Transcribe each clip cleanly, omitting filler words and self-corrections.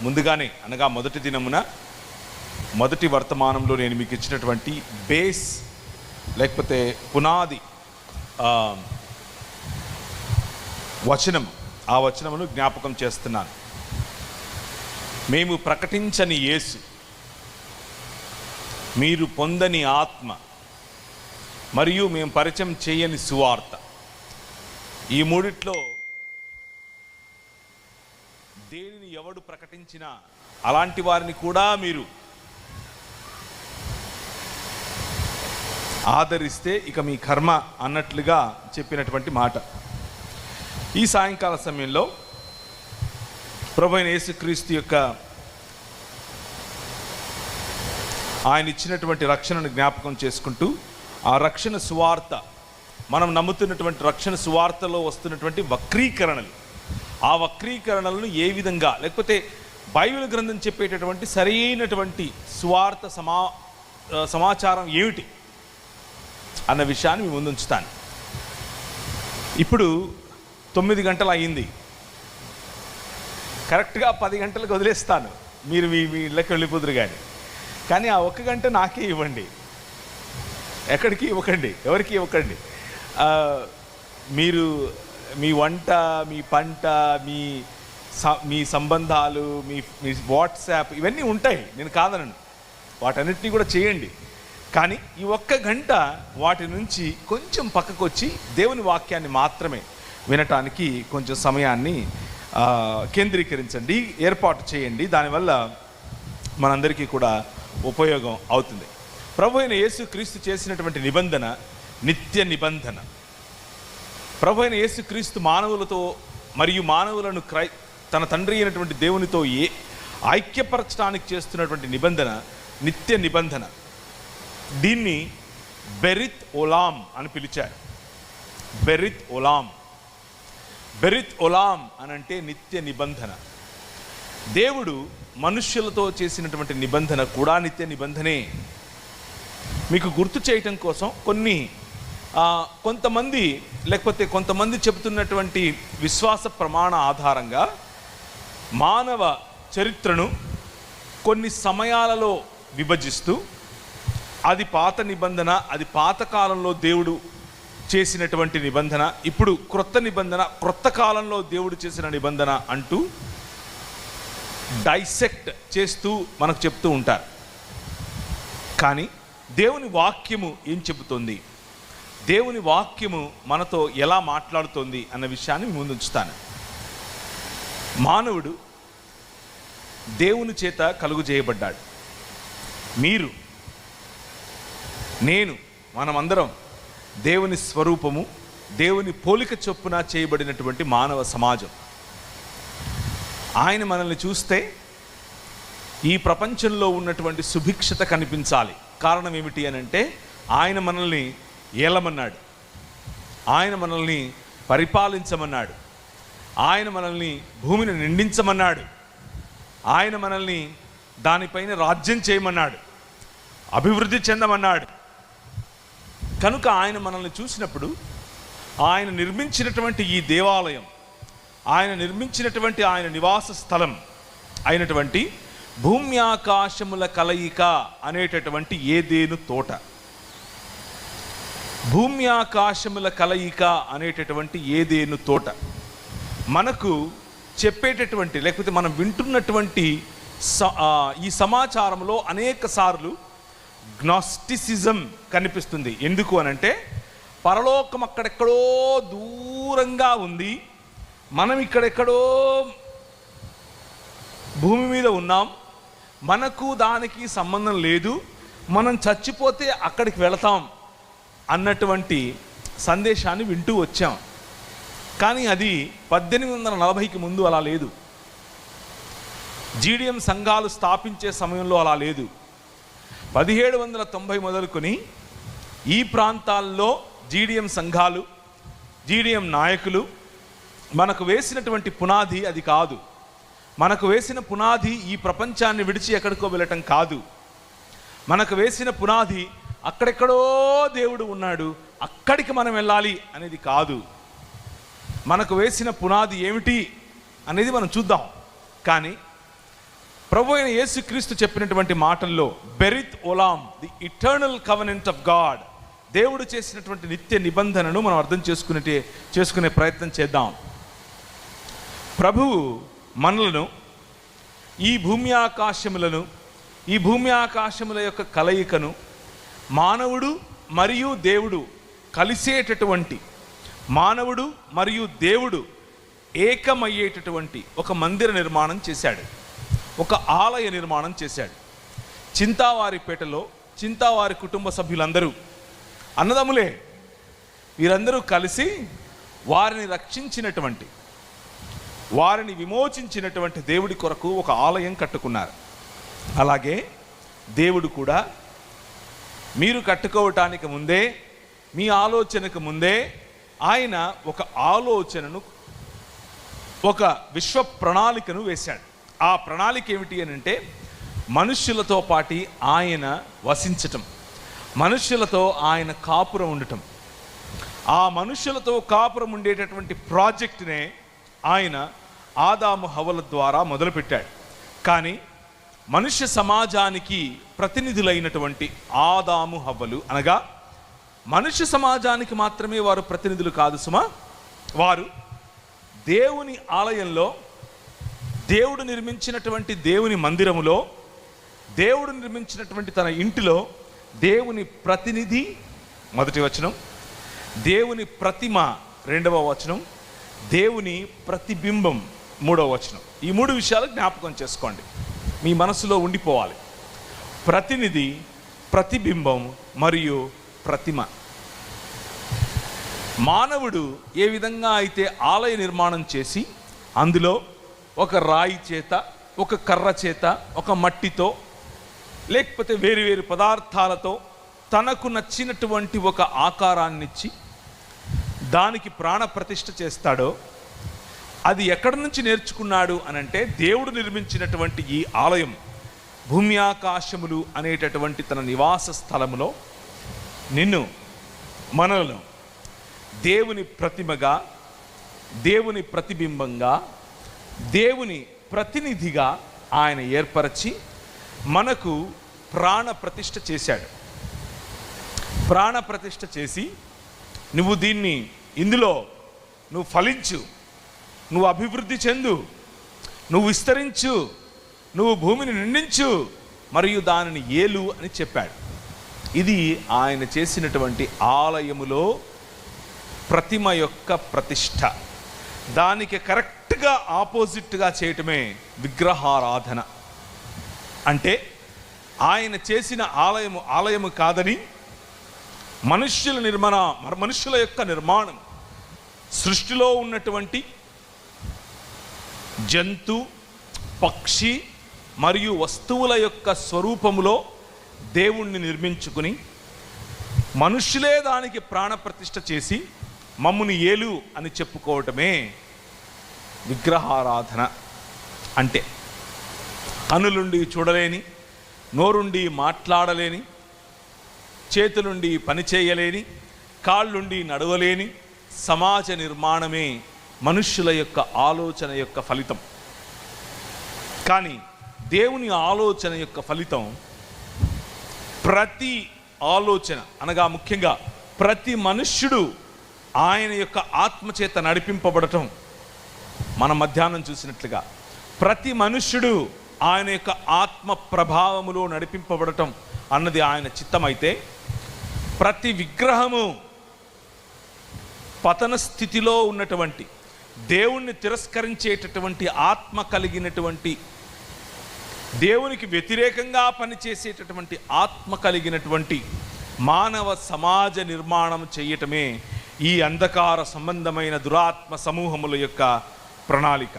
ముందుగానే అనగా మొదటి దినమున మొదటి వర్తమానంలో నేను మీకు ఇచ్చినటువంటి బేస్ లేకపోతే పునాది వచనం, ఆ వచనమును జ్ఞాపకం చేస్తున్నాను. మేము ప్రకటించని యేసు, మీరు పొందని ఆత్మ, మరియు మేము పరిచయం చేయని సువార్త. ఈ మూడిట్లో దేనిని ఎవడు ప్రకటించినా అలాంటి వారిని కూడా మీరు ఆదరిస్తే ఇక మీ కర్మ అన్నట్లుగా చెప్పినటువంటి మాట. ఈ సాయంకాల సమయంలో ప్రభువైన యేసుక్రీస్తు యొక్క ఆయన ఇచ్చినటువంటి రక్షణను జ్ఞాపకం చేసుకుంటూ ఆ రక్షణ సువార్త, మనం నమ్ముతున్నటువంటి రక్షణ సువార్తలో వస్తున్నటువంటి వక్రీకరణలు, ఆ వక్రీకరణలను ఏ విధంగా, లేకపోతే బైబిల్ గ్రంథం చెప్పేటటువంటి సరైనటువంటి సువార్త సమాచారం ఏమిటి అన్న విషయాన్ని మీ ముందు ఉంచుతాను. ఇప్పుడు 9 గంటలు అయ్యింది. కరెక్ట్గా 10 గంటలకు వదిలేస్తాను, మీరు మీ ఇళ్ళకి వెళ్ళిపోదురు. కానీ ఆ 1 గంట నాకే ఇవ్వండి, ఎక్కడికి ఇవ్వకండి, ఎవరికి ఇవ్వకండి. మీరు మీ వంట, మీ పంట, మీ సంబంధాలు, మీ వాట్సాప్ ఇవన్నీ ఉంటాయి, నేను కాదనను, వాటన్నిటినీ కూడా చేయండి. కానీ ఈ 1 గంట వాటి నుంచి కొంచెం పక్కకు వచ్చి దేవుని వాక్యాన్ని మాత్రమే వినటానికి కొంచెం సమయాన్ని కేంద్రీకరించండి, ఏర్పాటు చేయండి. దానివల్ల మనందరికీ కూడా ఉపయోగం అవుతుంది. ప్రభు అయిన యేసుక్రీస్తు చేసినటువంటి నిబంధన నిత్య నిబంధన. ప్రభు అయిన యేసుక్రీస్తు మానవులతో మరియు మానవులను తన తండ్రి అయినటువంటి దేవునితో ఐక్యపరచడానికి చేస్తున్నటువంటి నిబంధన నిత్య నిబంధన. దీన్ని బెరిత్ ఒలాం అని పిలిచారు. బెరిత్ ఒలాం, బెరిత్ ఒలాం అనంటే నిత్య నిబంధన. దేవుడు మనుష్యులతో చేసినటువంటి నిబంధన కూడా నిత్య నిబంధనే. మీకు గుర్తు చేయటం కోసం కొంతమంది చెబుతున్నటువంటి విశ్వాస ప్రమాణ ఆధారంగా మానవ చరిత్రను కొన్ని సమయాలలో విభజిస్తూ అది పాత నిబంధన, అది పాత కాలంలో దేవుడు చేసినటువంటి నిబంధన, ఇప్పుడు క్రొత్త నిబంధన, క్రొత్త కాలంలో దేవుడు చేసిన నిబంధన అంటూ డైసెక్ట్ చేస్తూ మనకు చెప్తూ ఉంటారు. కానీ దేవుని వాక్యము ఏం చెబుతోంది, దేవుని వాక్యము మనతో ఎలా మాట్లాడుతోంది అన్న విషయాన్ని ముందు ఉంచుతాను. మానవుడు దేవుని చేత కలుగు చేయబడ్డాడు. మీరు, నేను, మనమందరం దేవుని స్వరూపము, దేవుని పోలిక చొప్పున చేయబడినటువంటి మానవ సమాజం. ఆయన మనల్ని చూస్తే ఈ ప్రపంచంలో ఉన్నటువంటి సుభిక్షత కనిపించాలి. కారణం ఏమిటి అని అంటే ఆయన మనల్ని ఏలమన్నాడు, ఆయన మనల్ని పరిపాలించమన్నాడు, ఆయన మనల్ని భూమిని నిండించమన్నాడు, ఆయన మనల్ని దానిపైన రాజ్యం చేయమన్నాడు, అభివృద్ధి చెందమన్నాడు. కనుక ఆయన మనల్ని చూసినప్పుడు ఆయన నిర్మించినటువంటి ఈ దేవాలయం, ఆయన నిర్మించినటువంటి ఆయన నివాస స్థలం అయినటువంటి భూమి ఆకాశముల కలయిక అనేటటువంటి ఏదేను తోట, భూమి ఆకాశముల కలయిక అనేటటువంటి ఏదేను తోట మనకు చెప్పేటటువంటి, లేకపోతే మనం వింటున్నటువంటి ఈ సమాచారంలో అనేక సార్లు గ్నాస్టిసిజం కనిపిస్తుంది. ఎందుకు అనంటే పరలోకం అక్కడెక్కడో దూరంగా ఉంది, మనం ఇక్కడెక్కడో భూమి మీద ఉన్నాం, మనకు దానికి సంబంధం లేదు, మనం చచ్చిపోతే అక్కడికి వెళతాం అన్నటువంటి సందేశాన్ని వింటూ వచ్చాం. కానీ అది 1840కి ముందు అలా లేదు. జీడిఎం సంఘాలు స్థాపించే సమయంలో అలా లేదు. 1790 మొదలుకొని ఈ ప్రాంతాల్లో జీడిఎం సంఘాలు, జీడిఎం నాయకులు మనకు వేసినటువంటి పునాది అది కాదు. మనకు వేసిన పునాది ఈ ప్రపంచాన్ని విడిచి ఎక్కడికో వెళ్ళటం కాదు. మనకు వేసిన పునాది అక్కడెక్కడో దేవుడు ఉన్నాడు, అక్కడికి మనం వెళ్ళాలి అనేది కాదు. మనకు వేసిన పునాది ఏమిటి అనేది మనం చూద్దాం. కానీ ప్రభు అయిన యేసుక్రీస్తు చెప్పినటువంటి మాటల్లో బెరిత్ ఓలాం, the eternal covenant of God, దేవుడు చేసినటువంటి నిత్య నిబంధనను మనం అర్థం చేసుకునే ప్రయత్నం చేద్దాం. ప్రభువు మనలను, ఈ భూమి ఆకాశముల యొక్క కలయికను, మానవుడు మరియు దేవుడు కలిసేటటువంటి, మానవుడు మరియు దేవుడు ఏకమయ్యేటటువంటి ఒక మందిర నిర్మాణం చేశాడు, ఒక ఆలయ నిర్మాణం చేశాడు. చింతావారిపేటలో చింతావారి కుటుంబ సభ్యులందరూ అన్నదమ్ములే. వీరందరూ కలిసి వారిని రక్షించినటువంటి, వారిని విమోచించినటువంటి దేవుడి కొరకు ఒక ఆలయం కట్టుకున్నారు. అలాగే దేవుడు కూడా మీరు కట్టుకోవటానికి ముందే, మీ ఆలోచనకు ముందే ఆయన ఒక ఆలోచనను, ఒక విశ్వ ప్రణాళికను వేశాడు. ఆ ప్రణాళిక ఏమిటి అని అంటే, మనుష్యులతో పాటి ఆయన వసించటం, మనుష్యులతో ఆయన కాపురం ఉండటం. ఆ మనుష్యులతో కాపురం ఉండేటటువంటి ప్రాజెక్టునే ఆయన ఆదాము హవ్వల ద్వారా మొదలుపెట్టాడు. కానీ మనుష్య సమాజానికి ప్రతినిధులైనటువంటి ఆదాము హవ్వలు, అనగా మనుష్య సమాజానికి మాత్రమే వారు ప్రతినిధులు కాదు సుమా, వారు దేవుని ఆలయంలో, దేవుడు నిర్మించినటువంటి దేవుని మందిరములో, దేవుడు నిర్మించినటువంటి తన ఇంటిలో దేవుని ప్రతినిధి మొదటి వచనం, దేవుని ప్రతిమ రెండవ వచనం, దేవుని ప్రతిబింబం మూడవ వచనం. ఈ మూడు విషయాలు జ్ఞాపకం చేసుకోండి, మీ మనసులో ఉండిపోవాలి. ప్రతినిధి, ప్రతిబింబం మరియు ప్రతిమ. మానవుడు ఏ విధంగా అయితే ఆలయ నిర్మాణం చేసి అందులో ఒక రాయి చేత, ఒక కర్ర చేత, ఒక మట్టితో, లేకపోతే వేరు పదార్థాలతో తనకు నచ్చినటువంటి ఒక ఆకారాన్నిచ్చి దానికి ప్రాణ ప్రతిష్ఠ చేస్తాడో, అది ఎక్కడి నుంచి నేర్చుకున్నాడు అనంటే, దేవుడు నిర్మించినటువంటి ఈ ఆలయం, భూమి ఆకాశములు అనేటటువంటి తన నివాస స్థలములో నిన్ను, మనలను దేవుని ప్రతిమగా, దేవుని ప్రతిబింబంగా, దేవుని ప్రతినిధిగా ఆయన ఏర్పరచి మనకు ప్రాణ ప్రతిష్ఠ చేశాడు. ప్రాణ ప్రతిష్ఠ చేసి, నువ్వు దీన్ని, ఇందులో నువ్వు ఫలించు, నువ్వు అభివృద్ధి చెందు, నువ్వు విస్తరించు, నువ్వు భూమిని నిండించు మరియు దానిని ఏలు అని చెప్పాడు. ఇది ఆయన చేసినటువంటి ఆలయములో ప్రతిమ యొక్క ప్రతిష్ఠ. దానికి కరెక్ట్గా ఆపోజిట్గా చేయటమే విగ్రహారాధన. అంటే ఆయన చేసిన ఆలయము కాదని, మనుష్యుల యొక్క నిర్మాణం, సృష్టిలో ఉన్నటువంటి జంతు, పక్షి మరియు వస్తువుల యొక్క స్వరూపములో దేవుణ్ణి నిర్మించుకుని, మనుష్యులే దానికి ప్రాణప్రతిష్ఠ చేసి మమ్ముని ఏలు అని చెప్పుకోవటమే విగ్రహారాధన. అంటే కనులుండి చూడలేని, నోరుండి మాట్లాడలేని, చేతులుండి పని చేయలేని, కాళ్ళుండి నడవలేని సమాజ నిర్మాణమే మనుష్యుల యొక్క ఆలోచన యొక్క ఫలితం. కానీ దేవుని ఆలోచన యొక్క ఫలితం, ప్రతి ఆలోచన అనగా ముఖ్యంగా ప్రతి మనుష్యుడు ఆయన యొక్క ఆత్మచేత నడిపింపబడటం. మనం మధ్యాహ్నం చూసినట్లుగా ప్రతి మనుష్యుడు ఆయన యొక్క ఆత్మ ప్రభావములో నడిపింపబడటం అన్నది ఆయన చిత్తమైతే, ప్రతి విగ్రహము పతన స్థితిలో ఉన్నటువంటి, దేవుణ్ణి తిరస్కరించేటటువంటి ఆత్మ కలిగినటువంటి, దేవునికి వ్యతిరేకంగా పనిచేసేటటువంటి ఆత్మ కలిగినటువంటి మానవ సమాజ నిర్మాణం చేయటమే ఈ అంధకార సంబంధమైన దురాత్మ సమూహముల యొక్క ప్రణాళిక.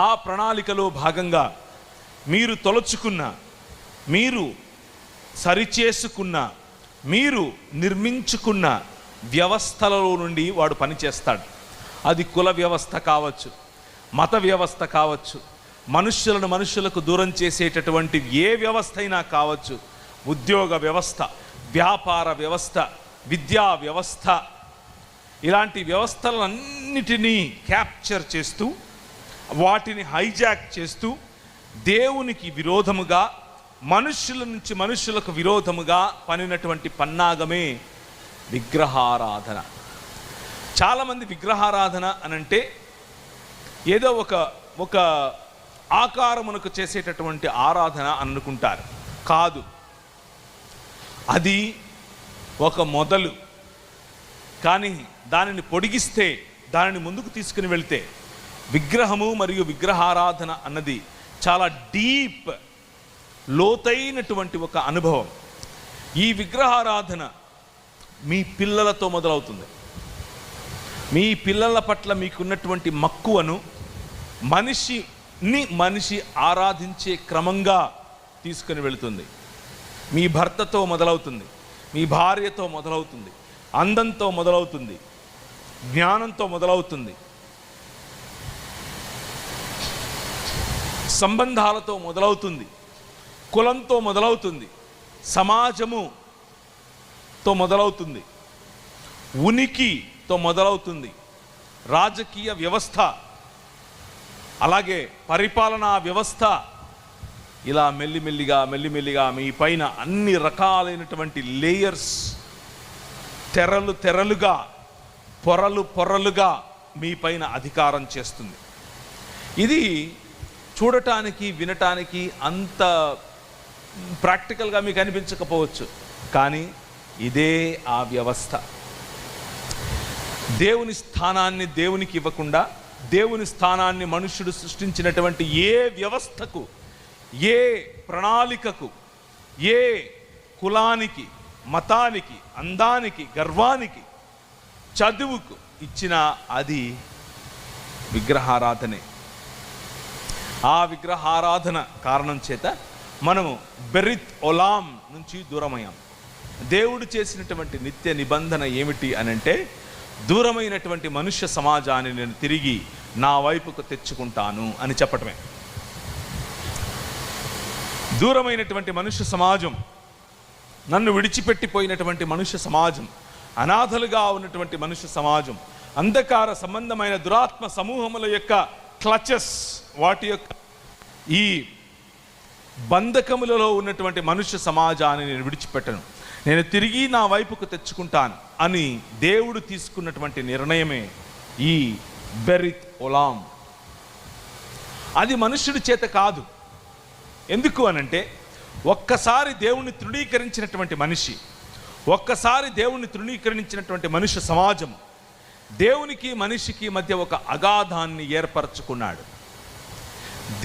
ఆ ప్రణాళికలో భాగంగా మీరు తొలచుకున్న, మీరు సరిచేసుకున్న, మీరు నిర్మించుకున్న వ్యవస్థలలో నుండి వాడు పనిచేస్తాడు. అది కుల వ్యవస్థ కావచ్చు, మత వ్యవస్థ కావచ్చు, మనుష్యులకు దూరం చేసేటటువంటి ఏ వ్యవస్థ అయినా కావచ్చు, ఉద్యోగ వ్యవస్థ, వ్యాపార వ్యవస్థ, విద్యా వ్యవస్థ, ఇలాంటి వ్యవస్థలన్నిటినీ క్యాప్చర్ చేస్తూ, వాటిని హైజాక్ చేస్తూ, దేవునికి విరోధముగా, మనుష్యుల నుంచి మనుష్యులకు విరోధముగా పనినటువంటి పన్నాగమే విగ్రహారాధన. చాలామంది విగ్రహారాధన అనంటే ఏదో ఒక ఆకారమునకు చేసేటటువంటి ఆరాధన అనుకుంటారు. కాదు, అది ఒక మొదలు. కానీ దానిని పొడిగిస్తే, దానిని ముందుకు తీసుకుని వెళ్తే విగ్రహము మరియు విగ్రహారాధన అన్నది చాలా డీప్, లోతైనటువంటి ఒక అనుభవం. ఈ విగ్రహారాధన మీ పిల్లలతో మొదలవుతుంది. మీ పిల్లల పట్ల మీకున్నటువంటి మక్కువను మనిషి ఆరాధించే క్రమంగా తీసుకుని వెళుతుంది. మీ భర్తతో మొదలవుతుంది, మీ భార్యతో మొదలవుతుంది, అందంతో మొదలవుతుంది, జ్ఞానంతో మొదలవుతుంది, సంబంధాలతో మొదలవుతుంది, కులంతో మొదలవుతుంది, సమాజముతో మొదలవుతుంది, ఉనికితో మొదలవుతుంది, రాజకీయ వ్యవస్థ, అలాగే పరిపాలనా వ్యవస్థ. ఇలా మెల్లిమెల్లిగా మీ పైన అన్ని రకాలైనటువంటి లేయర్స్, తెరలుగా, పొరలుగా మీ పైన అధికారం చేస్తుంది. ఇది చూడటానికి, వినటానికి అంత ప్రాక్టికల్గా మీకు అనిపించకపోవచ్చు, కానీ ఇదే ఆ వ్యవస్థ. దేవుని స్థానాన్ని దేవునికి ఇవ్వకుండా, దేవుని స్థానాన్ని మనుష్యుడు సృష్టించినటువంటి ఏ వ్యవస్థకు, ఏ ప్రణాళికకు, ఏ కులానికి, మతానికి, అందానికి, గర్వానికి, చదువుకు ఇచ్చిన అది విగ్రహారాధనే. ఆ విగ్రహారాధన కారణం చేత మనము బెరిత్ ఒలాం నుంచి దూరమయ్యాం. దేవుడు చేసినటువంటి నిత్య నిబంధన ఏమిటి అనంటే, దూరమైనటువంటి మనుష్య సమాజాన్ని నేను తిరిగి నా వైపుకు తెచ్చుకుంటాను అని చెప్పటమే. దూరమైనటువంటి మనుష్య సమాజం, నన్ను విడిచిపెట్టిపోయినటువంటి మనుష్య సమాజం, అనాథలుగా ఉన్నటువంటి మనుష్య సమాజం, అంధకార సంబంధమైన దురాత్మ సమూహముల యొక్క క్లచెస్, వాటి యొక్క ఈ బంధకములలో ఉన్నటువంటి మనుష్య సమాజాన్ని నేను విడిచిపెట్టను, నేను తిరిగి నా వైపుకు తెచ్చుకుంటాను అని దేవుడు తీసుకున్నటువంటి నిర్ణయమే ఈ బెరిత్ ఒలాం. అది మనుష్యుడి చేత కాదు. ఎందుకు అనంటే, ఒక్కసారి దేవుణ్ణి తృణీకరించినటువంటి మనిషి, ఒక్కసారి దేవుణ్ణి తృణీకరించినటువంటి మనుష్య సమాజం దేవునికి మనిషికి మధ్య ఒక అగాధాన్ని ఏర్పరచుకున్నాడు.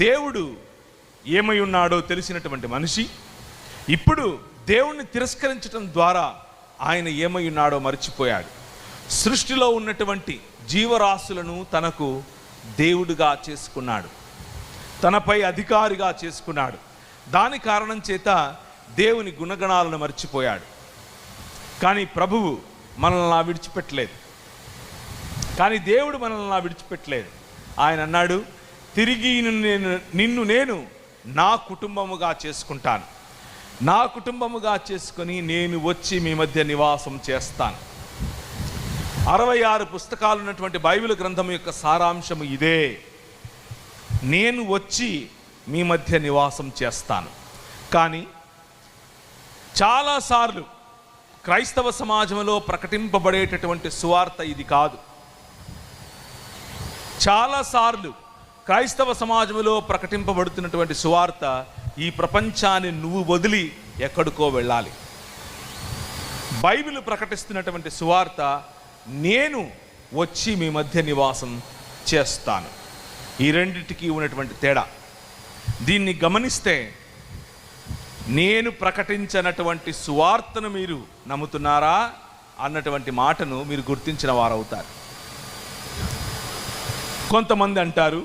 దేవుడు ఏమై ఉన్నాడో తెలిసినటువంటి మనిషి ఇప్పుడు దేవుణ్ణి తిరస్కరించడం ద్వారా ఆయన ఏమై ఉన్నాడో మర్చిపోయాడు. సృష్టిలో ఉన్నటువంటి జీవరాశులను తనకు దేవుడుగా చేసుకున్నాడు, తనపై అధికారిగా చేసుకున్నాడు. దాని కారణం చేత దేవుని గుణగణాలను మర్చిపోయాడు. కానీ ప్రభువు మనల్ని విడిచిపెట్టలేదు. కానీ దేవుడు మనల్ని విడిచిపెట్టలేదు. ఆయన అన్నాడు, తిరిగి నిన్ను నేను నా కుటుంబముగా చేసుకుంటాను, నా కుటుంబముగా చేసుకొని నేను వచ్చి మీ మధ్య నివాసం చేస్తాను. 66 పుస్తకాలు ఉన్నటువంటి బైబిల్ గ్రంథం యొక్క సారాంశము ఇదే. నేను వచ్చి మీ మధ్య నివాసం చేస్తాను. కానీ చాలాసార్లు క్రైస్తవ సమాజంలో ప్రకటింపబడేటటువంటి సువార్త ఇది కాదు. చాలాసార్లు క్రైస్తవ సమాజంలో ప్రకటింపబడుతున్నటువంటి సువార్త, ఈ ప్రపంచాన్ని నువ్వు వదిలి ఎక్కడికో వెళ్ళాలి. బైబిల్ ప్రకటిస్తున్నటువంటి సువార్త, నేను వచ్చి మీ మధ్య నివాసం చేస్తాను. ఈ రెండింటికి ఉన్నటువంటి తేడా. దీన్ని గమనిస్తే నేను ప్రకటించినటువంటి సువార్తను మీరు నమ్ముతున్నారా అన్నటువంటి మాటను మీరు గుర్తించిన వారవుతారు. కొంతమంది అంటారు,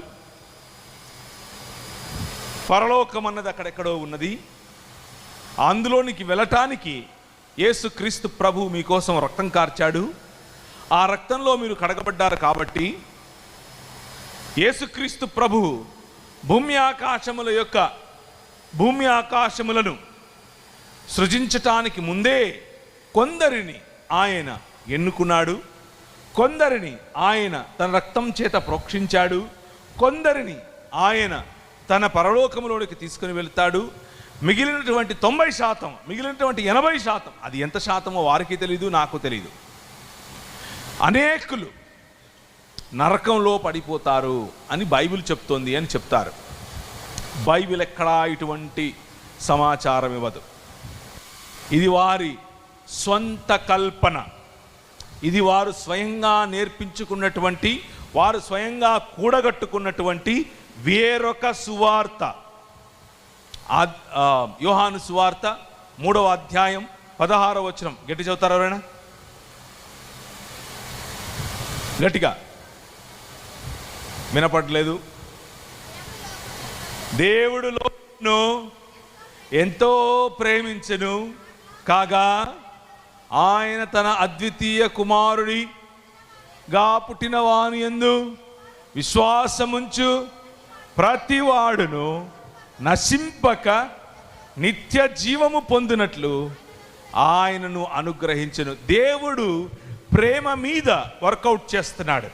పరలోకం అన్నది అక్కడెక్కడో ఉన్నది, అందులోనికి వెళ్ళటానికి యేసుక్రీస్తు ప్రభు మీకోసం రక్తం కార్చాడు, ఆ రక్తంలో మీరు కడగబడ్డారు కాబట్టి యేసుక్రీస్తు ప్రభు భూమి ఆకాశములను సృజించటానికి ముందే కొందరిని ఆయన ఎన్నుకున్నాడు, కొందరిని ఆయన తన రక్తం చేత ప్రోక్షించాడు, కొందరిని ఆయన తన పరలోకములోనికి తీసుకుని వెళ్తాడు. మిగిలినటువంటి 90%, మిగిలినటువంటి 80%, అది ఎంత శాతమో వారికి తెలియదు, నాకు తెలియదు, అనేకులు నరకంలో పడిపోతారు అని బైబిల్ చెప్తోంది అని చెప్తారు. బైబిల్ ఎక్కడా ఇటువంటి సమాచారం ఇవ్వదు. ఇది వారి స్వంత కల్పన, ఇది వారు స్వయంగా నేర్పించుకున్నటువంటి, వారు స్వయంగా కూడగట్టుకున్నటువంటి వేరొక సువార్త. యోహాను సువార్త 3వ అధ్యాయం 16వ వచనం గట్టి చదువుతారు ఎవరైనా? గట్టిగా వినపడలేదు. దేవుడు లోకమును ఎంతో ప్రేమించెను కాగా ఆయన తన అద్వితీయ కుమారుడిగా పుట్టిన వాని యందు విశ్వాసముంచు ప్రతివాడును నశింపక నిత్య జీవము పొందినట్లు ఆయనను అనుగ్రహించెను. దేవుడు ప్రేమ మీద వర్కౌట్ చేస్తున్నాడు.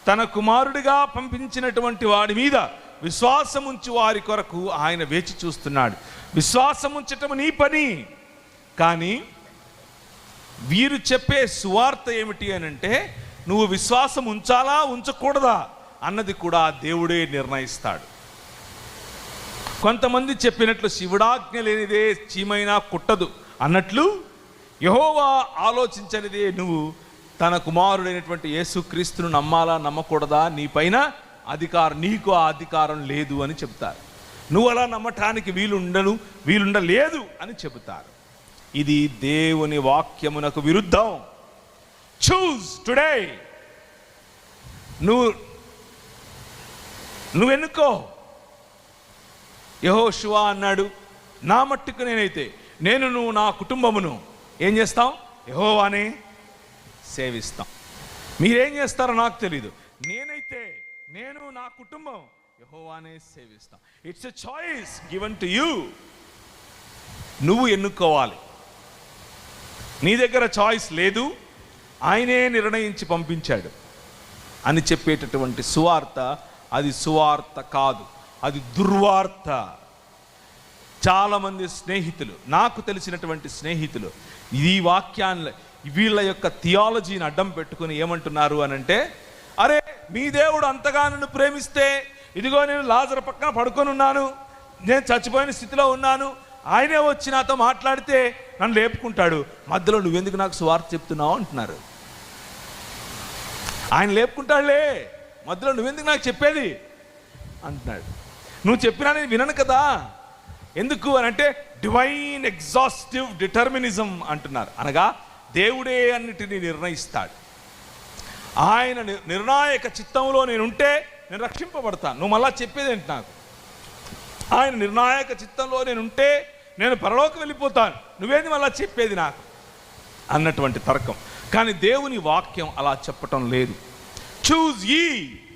తన కుమారుడిగా పంపించినటువంటి వాడి మీద విశ్వాసముంచు వారి కొరకు ఆయన వేచి చూస్తున్నాడు. విశ్వాసముంచటం నీ పని. కానీ వీరు చెప్పే సువార్త ఏమిటి అని అంటే, నువ్వు విశ్వాసం ఉంచాలా ఉంచకూడదా అన్నది కూడా దేవుడే నిర్ణయిస్తాడు. కొంతమంది చెప్పినట్లు శివుడాజ్ఞ లేనిదే చీమైనా కుట్టదు అన్నట్లు, యెహోవా ఆలోచించనిదే నువ్వు తన కుమారుడైనటువంటి యేసుక్రీస్తును నమ్మాలా నమ్మకూడదా, నీ పైన అధికారం, నీకు ఆ అధికారం లేదు అని చెబుతారు. నువ్వు అలా నమ్మటానికి వీలుండలేదు అని చెబుతారు. ఇది దేవుని వాక్యమునకు విరుద్ధం. Choose today. నువ్వు ఎన్నుకో. యెహోషువ అన్నాడు, నా మట్టుకు నేనైతే నువ్వు నా కుటుంబమును ఏం చేస్తాం? యెహోవానే సేవిస్తాం. మీరేం చేస్తారో నాకు తెలీదు, నేను నా కుటుంబం యెహోవానే సేవిస్తాం. It's a choice given to you. నువ్వు ఎన్నుకోవాలి. నీ దగ్గర చాయిస్ లేదు, ఆయనే నిర్ణయించి పంపించాడు అని చెప్పేటటువంటి సువార్త, అది సువార్త కాదు, అది దుర్వార్త. చాలామంది స్నేహితులు, నాకు తెలిసినటువంటి స్నేహితులు, ఈ వాక్యాన్ని, వీళ్ళ యొక్క థియాలజీని అడ్డం పెట్టుకుని ఏమంటున్నారు అని అంటే, అరే మీ దేవుడు అంతగా నన్ను ప్రేమిస్తే, ఇదిగో నేను లాజరు పక్కన పడుకొని ఉన్నాను, నేను చచ్చిపోయిన స్థితిలో ఉన్నాను, ఆయనే వచ్చి నాతో మాట్లాడితే నన్ను లేపుకుంటాడు, మధ్యలో నువ్వెందుకు నాకు సువార్త చెప్తున్నావు అంటున్నారు. ఆయన లేపుకుంటాడులే, మధ్యలో నువ్వెందుకు నాకు చెప్పేది అంటున్నాడు. నువ్వు చెప్పినా నేను వినను కదా. ఎందుకు అని అంటే డివైన్ ఎగ్జాస్టివ్ డిటర్మినిజం అంటున్నారు. అనగా దేవుడే అన్నిటినీ నిర్ణయిస్తాడు. ఆయన నిర్ణాయక చిత్తంలో నేనుంటే నేను రక్షింపబడతాను. నువ్వు మళ్ళా చెప్పేది ఏంటి నాకు? ఆయన నిర్ణాయక చిత్తంలో నేనుంటే నేను పరలోకి వెళ్ళిపోతాను, నువ్వేది మళ్ళా చెప్పేది నాకు అన్నటువంటి తర్కం. కానీ దేవుని వాక్యం అలా చెప్పటం లేదు. చూజ్ యీ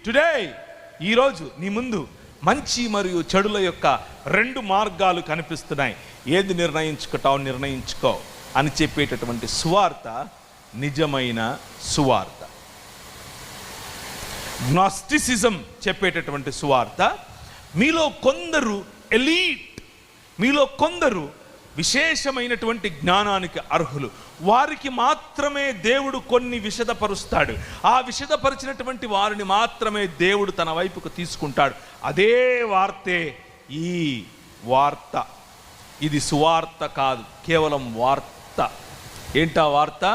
టుడే. ఈరోజు నీ ముందు మంచి మరియు చెడుల యొక్క 2 మార్గాలు కనిపిస్తున్నాయి. ఏది నిర్ణయించుకో అని చెప్పేటటువంటి సువార్త నిజమైన సువార్త. గ్నాస్టిసిజం చెప్పేటటువంటి సువార్త, మీలో కొందరు ఎలీట్, మీలో కొందరు విశేషమైనటువంటి జ్ఞానానికి అర్హులు, వారికి మాత్రమే దేవుడు కొన్ని విశదపరుస్తాడు. ఆ విశదపరిచినటువంటి వారిని మాత్రమే దేవుడు తన వైపుకు తీసుకుంటాడు. అదే వార్తే ఈ వార్త. ఇది సువార్త కాదు, కేవలం వార్త. ఏంటా వార్త?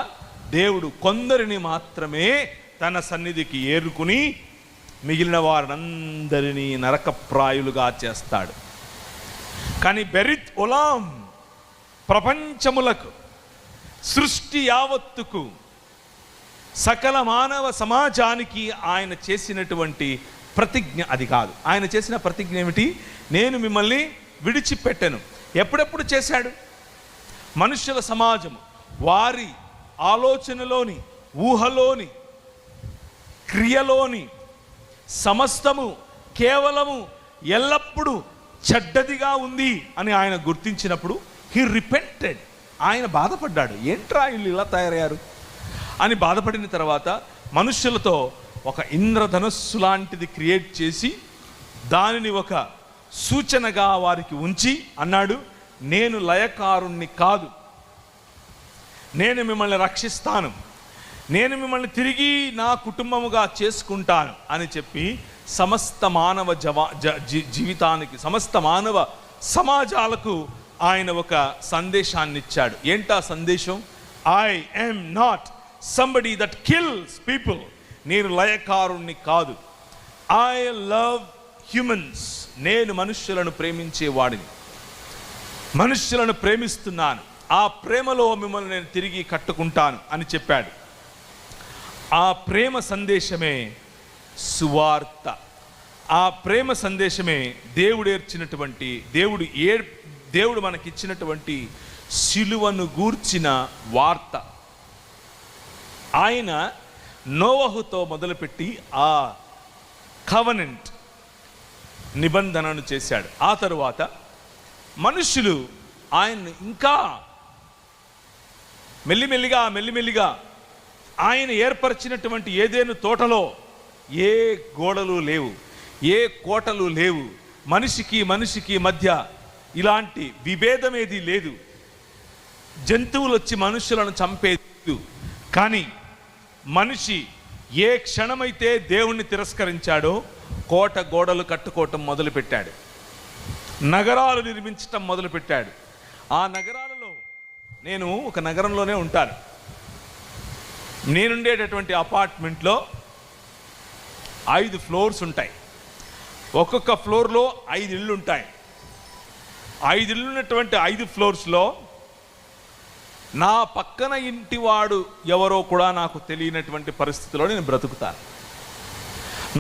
దేవుడు కొందరిని మాత్రమే తన సన్నిధికి ఏరుకుని మిగిలిన వారందరినీ నరకప్రాయులుగా చేస్తాడు. కానీ బెరిత్ ఒలాం, ప్రపంచములకు, సృష్టి యావత్తుకు, సకల మానవ సమాజానికి ఆయన చేసినటువంటి ప్రతిజ్ఞ అది కాదు. ఆయన చేసిన ప్రతిజ్ఞ ఏమిటి? నేను మిమ్మల్ని విడిచిపెట్టను. ఎప్పుడెప్పుడు చేశాడు? మనుష్యుల సమాజము వారి ఆలోచనలోని, ఊహలోని, క్రియలోని సమస్తము కేవలము ఎల్లప్పుడూ చెడ్డదిగా ఉంది అని ఆయన గుర్తించినప్పుడు హీ రిపెంటెడ్. ఆయన బాధపడ్డాడు. ఏంట్రా వీళ్ళు ఇలా తయారయ్యారు అని బాధపడిన తర్వాత మనుష్యులతో ఒక ఇంద్రధనస్సు లాంటిది క్రియేట్ చేసి దానిని ఒక సూచనగా వారికి ఉంచి అన్నాడు, నేను లయకారుణ్ణి కాదు, నేను మిమ్మల్ని రక్షిస్తాను, నేను మిమ్మల్ని తిరిగి నా కుటుంబముగా చేసుకుంటాను అని చెప్పి సమస్త మానవ జీవితానికి, సమస్త మానవ సమాజాలకు ఆయన ఒక సందేశాన్ని ఇచ్చాడు. ఏంటా సందేశం? I am not somebody that kills people. నేను లయకారుణ్ణి కాదు. I love humans. నేను మనుష్యులను ప్రేమించేవాడిని, మనుష్యులను ప్రేమిస్తున్నాను, ఆ ప్రేమలో మిమ్మల్ని నేను తిరిగి కట్టుకుంటాను అని చెప్పాడు. ఆ ప్రేమ సందేశమే సువార్త. ఆ ప్రేమ సందేశమే దేవుడు మనకిచ్చినటువంటి సిలువను గూర్చిన వార్త. ఆయన నోవహుతో మొదలుపెట్టి ఆ కవనెంట్ నిబంధనను చేశాడు. ఆ తరువాత మనుషులు ఆయన్ని ఇంకా మెల్లిమెల్లిగా ఆయన ఏర్పరిచినటువంటి ఏదేను తోటలో ఏ గోడలు లేవు, ఏ కోటలు లేవు, మనిషికి మధ్య ఇలాంటి విభేదం ఏది లేదు, జంతువులు వచ్చి మనుషులను చంపేది. కానీ మనిషి ఏ క్షణమైతే దేవుణ్ణి తిరస్కరించాడో కోట గోడలు కట్టుకోవటం మొదలుపెట్టాడు, నగరాలు నిర్మించటం మొదలుపెట్టాడు. ఆ నగరాలలో, నేను ఒక నగరంలోనే ఉంటాను, నేనుండేటటువంటి అపార్ట్మెంట్లో 5 ఫ్లోర్స్ ఉంటాయి. ఒక్కొక్క ఫ్లోర్లో 5 ఇళ్ళు ఉంటాయి. 5 ఇళ్ళు ఉన్నటువంటి 5 ఫ్లోర్స్లో నా పక్కన ఇంటివాడు ఎవరో కూడా నాకు తెలియనటువంటి పరిస్థితిలో నేను బ్రతుకుతాను.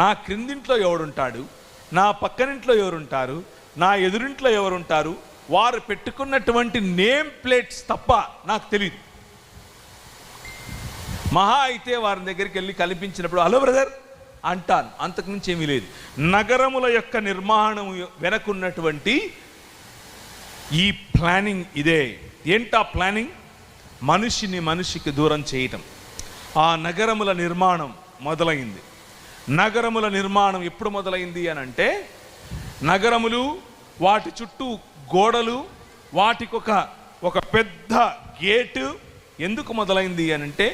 నా క్రిందింట్లో ఎవడుంటాడు, నా పక్కనింట్లో ఎవరుంటారు, నా ఎదురింట్లో ఎవరుంటారు, వారు పెట్టుకున్నటువంటి నేమ్ ప్లేట్స్ తప్ప నాకు తెలియదు. మహా అయితే వారి దగ్గరికి వెళ్ళి కనిపించినప్పుడు హలో బ్రదర్ అంటాను, అంతకుమించి ఏమీ లేదు. నగరముల యొక్క నిర్మాణం వెనకున్నటువంటి ఈ ప్లానింగ్ ఇదే. ఏంటా ప్లానింగ్? మనిషికి దూరం చేయటం. ఆ నగరముల నిర్మాణం మొదలైంది. నగరముల నిర్మాణం ఎప్పుడు మొదలైంది అని అంటే, నగరములు, వాటి చుట్టూ గోడలు, వాటికి ఒక పెద్ద గేటు ఎందుకు మొదలైంది అని అంటే,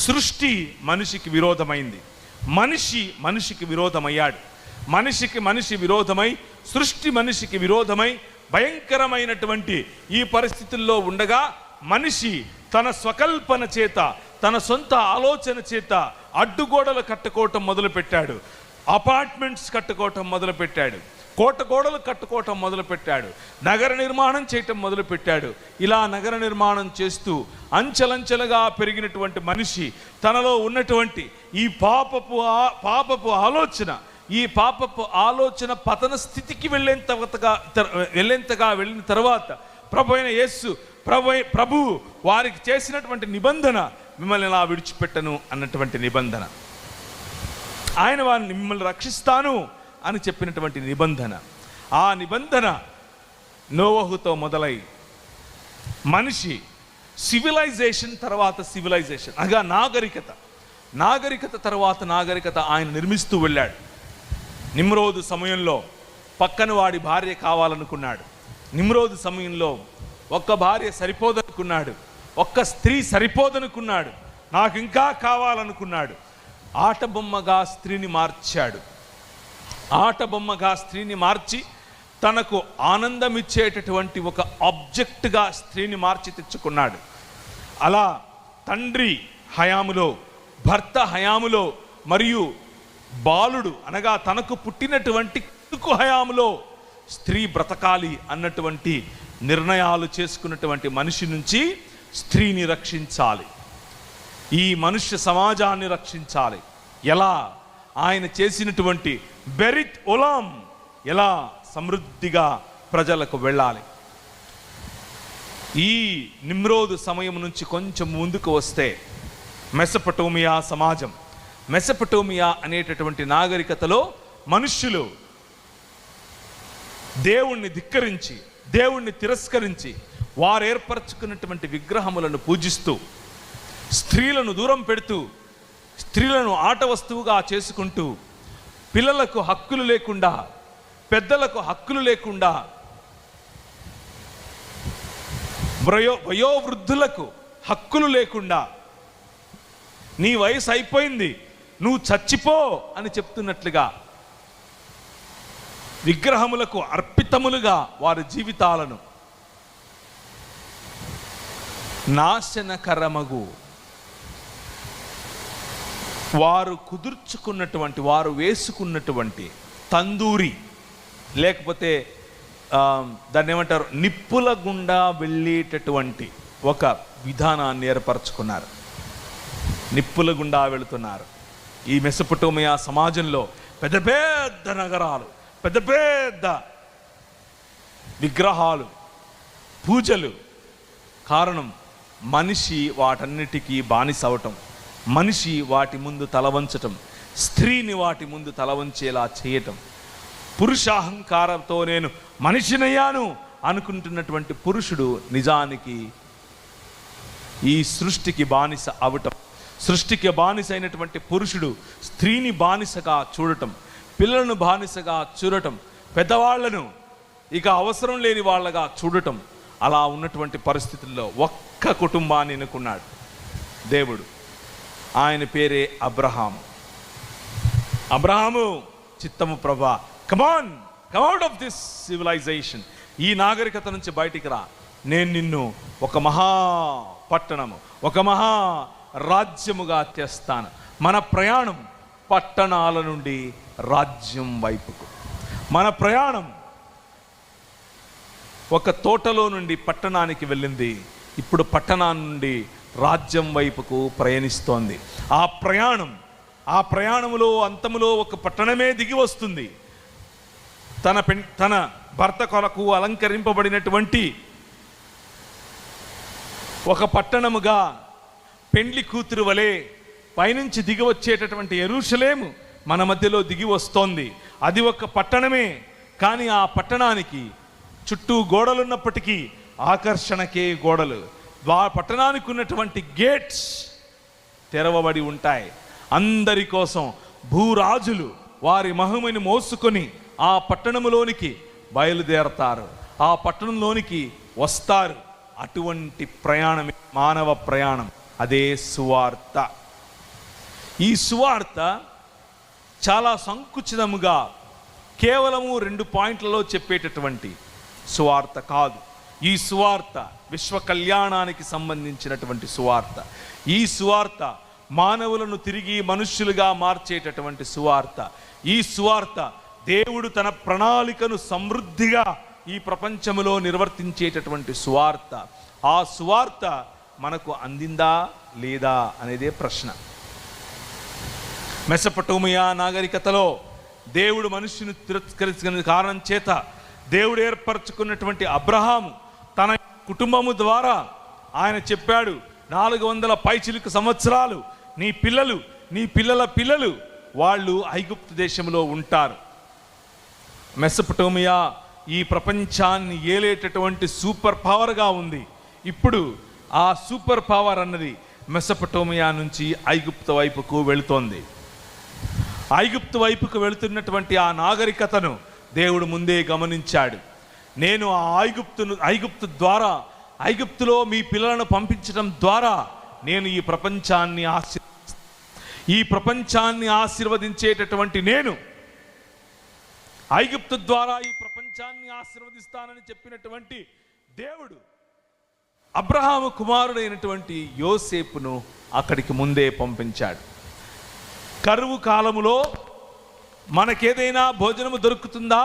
సృష్టి మనిషికి విరోధమైంది, మనిషికి విరోధమయ్యాడు. మనిషి విరోధమై, సృష్టి మనిషికి విరోధమై భయంకరమైనటువంటి ఈ పరిస్థితుల్లో ఉండగా మనిషి తన స్వకల్పన చేత, తన సొంత ఆలోచన చేత అడ్డుగోడలు కట్టుకోవటం మొదలుపెట్టాడు, అపార్ట్మెంట్స్ కట్టుకోవటం మొదలుపెట్టాడు, కోట గోడలు కట్టుకోవటం మొదలుపెట్టాడు, నగర నిర్మాణం చేయటం మొదలుపెట్టాడు. ఇలా నగర నిర్మాణం చేస్తూ అంచెలంచెలుగా పెరిగినటువంటి మనిషి తనలో ఉన్నటువంటి ఈ పాపపు ఆలోచన పతన స్థితికి వెళ్ళేంతగా వెళ్ళిన తర్వాత ప్రభు అయిన యేసు ప్రభు వారికి చేసినటువంటి నిబంధన, మిమ్మల్ని ఇలా విడిచిపెట్టను అన్నటువంటి నిబంధన, ఆయన వారిని మిమ్మల్ని రక్షిస్తాను అని చెప్పినటువంటి నిబంధన. ఆ నిబంధన నోవహుతో మొదలై మనిషి సివిలైజేషన్ తర్వాత సివిలైజేషన్, అనగా నాగరికత తర్వాత నాగరికత ఆయన నిర్మిస్తూ వెళ్ళాడు. నిమ్రోదు సమయంలో పక్కన వాడి భార్య కావాలనుకున్నాడు. నిమ్రోదు సమయంలో ఒక్క భార్య సరిపోదనుకున్నాడు, ఒక్క స్త్రీ సరిపోదనుకున్నాడు, నాకు ఇంకా కావాలనుకున్నాడు. ఆటబొమ్మగా స్త్రీని మార్చి తనకు ఆనందం ఇచ్చేటటువంటి ఒక ఆబ్జెక్ట్గా స్త్రీని మార్చి తెచ్చుకున్నాడు. అలా తండ్రి హయాములో, భర్త హయాములో, మరియు బాలుడు అనగా తనకు పుట్టినటువంటి కొడుకు హయాములో స్త్రీ బ్రతకాలి అన్నటువంటి నిర్ణయాలు చేసుకున్నటువంటి మనిషి నుంచి స్త్రీని రక్షించాలి, ఈ మనుష్య సమాజాన్ని రక్షించాలి. ఎలా? ఆయన చేసినటువంటి బెరిత్ ఒలాం ఎలా సమృద్ధిగా ప్రజలకు వెళ్ళాలి. ఈ నిమ్రోదు సమయం నుంచి కొంచెం ముందుకు వస్తే మెసపటోమియా సమాజం, మెసపటోమియా అనేటటువంటి నాగరికతలో మనుష్యులు దేవుణ్ణి ధిక్కరించి, దేవుణ్ణి తిరస్కరించి, వారు ఏర్పరచుకున్నటువంటి విగ్రహములను పూజిస్తూ, స్త్రీలను దూరం పెడుతూ, స్త్రీలను ఆట వస్తువుగా చేసుకుంటూ, పిల్లలకు హక్కులు లేకుండా, పెద్దలకు హక్కులు లేకుండా, వయోవృద్ధులకు హక్కులు లేకుండా, నీ వయసు అయిపోయింది నువ్వు చచ్చిపో అని చెప్తున్నట్లుగా విగ్రహములకు అర్పితములుగా వారి జీవితాలను నాశనకరమగు వారు కుదుర్చుకున్నటువంటి, వారు వేసుకున్నటువంటి తందూరి, లేకపోతే దాన్ని ఏమంటారు, నిప్పుల గుండా వెళ్ళేటటువంటి ఒక విధానాన్ని ఏర్పరచుకున్నారు. నిప్పుల గుండా వెళుతున్నారు. ఈ మెసొపొటేమియా సమాజంలో పెద్ద పెద్ద నగరాలు, పెద్ద పెద్ద విగ్రహాలు, పూజలు. కారణం మనిషి వాటన్నిటికీ బానిస అవటం, మనిషి వాటి ముందు తలవంచటం, స్త్రీని వాటి ముందు తలవంచేలా చేయటం, పురుషాహంకారంతో నేను మనిషినయ్యాను అనుకుంటున్నటువంటి పురుషుడు నిజానికి ఈ సృష్టికి బానిస అవటం. సృష్టికి బానిస అయినటువంటి పురుషుడు స్త్రీని బానిసగా చూడటం, పిల్లలను బానిసగా చూడటం, పెద్దవాళ్లను ఇక అవసరం లేని వాళ్ళగా చూడటం. అలా ఉన్నటువంటి పరిస్థితుల్లో ఒక్క కుటుంబాన్ని ఎన్నుకున్నాడు దేవుడు. ఆయన పేరే అబ్రహాము. అబ్రహాము, చిత్తము ప్రభా, come on, come out of this civilisation, ఈ నాగరికత నుంచి బయటికి రా. నేను నిన్ను ఒక మహా పట్టణము, ఒక మహా రాజ్యముగా చేస్తాను. మన ప్రయాణం పట్టణాల నుండి రాజ్యం వైపుకు. మన ప్రయాణం ఒక తోటలో నుండి పట్టణానికి వెళ్ళింది, ఇప్పుడు పట్టణాన్ని నుండి రాజ్యం వైపుకు ప్రయాణిస్తోంది. ఆ ప్రయాణములో అంతములో ఒక పట్టణమే దిగి వస్తుంది. తన భర్త కొరకు అలంకరింపబడినటువంటి ఒక పట్టణముగా, పెండ్లి కూతురు వలె పైనుంచి దిగి వచ్చేటటువంటి యెరూషలేము మన మధ్యలో దిగి వస్తోంది. అది ఒక పట్టణమే, కానీ ఆ పట్టణానికి చుట్టూ గోడలున్నప్పటికీ ఆకర్షణకే గోడలు. పట్టణానికి ఉన్నటువంటి గేట్స్ తెరవబడి ఉంటాయి. అందరి కోసం భూరాజులు వారి మహిమని మోసుకొని ఆ పట్టణంలోనికి బయలుదేరతారు, ఆ పట్టణంలోనికి వస్తారు. అటువంటి ప్రయాణమే మానవ ప్రయాణం, అదే సువార్త. ఈ సువార్త చాలా సంకుచితముగా కేవలము 2 పాయింట్లలో చెప్పేటటువంటి సువార్త కాదు. ఈ సువార్త విశ్వ కళ్యాణానికి సంబంధించినటువంటి సువార్త. ఈ సువార్త మానవులను తిరిగి మనుష్యులుగా మార్చేటటువంటి సువార్త. ఈ సువార్త దేవుడు తన ప్రణాళికను సమృద్ధిగా ఈ ప్రపంచంలో నిర్వర్తించేటటువంటి సువార్త. ఆ సువార్త మనకు అందిందా లేదా అనేదే ప్రశ్న. మెసొపొటేమియా నాగరికతలో దేవుడు మనుష్యుని తిరస్కరించిన కారణం చేత దేవుడు ఏర్పరచుకున్నటువంటి అబ్రహాము తన కుటుంబము ద్వారా ఆయన చెప్పాడు, 400 పైచిలుకు సంవత్సరాలు నీ పిల్లలు, నీ పిల్లల పిల్లలు వాళ్ళు ఐగుప్తు దేశంలో ఉంటారు. మెసొపొటేమియా ఈ ప్రపంచాన్ని ఏలేటటువంటి సూపర్ పవర్గా ఉంది. ఇప్పుడు ఆ సూపర్ పవర్ అన్నది మెసొపొటేమియా నుంచి ఐగుప్తు వైపుకు వెళుతోంది. ఐగుప్తు వైపుకు వెళుతున్నటువంటి ఆ నాగరికతను దేవుడు ముందే గమనించాడు. నేను ఆ ఐగుప్తులో మీ పిల్లలను పంపించడం ద్వారా నేను ఈ ప్రపంచాన్ని ఆశీర్వదించేటటువంటి నేను ఐగుప్తు ద్వారా ఈ ప్రపంచాన్ని ఆశీర్వదిస్తానని చెప్పినటువంటి దేవుడు అబ్రహాము కుమారుడైనటువంటి యోసేపును అక్కడికి ముందే పంపించాడు. కరువు కాలములో మనకేదైనా భోజనము దొరుకుతుందా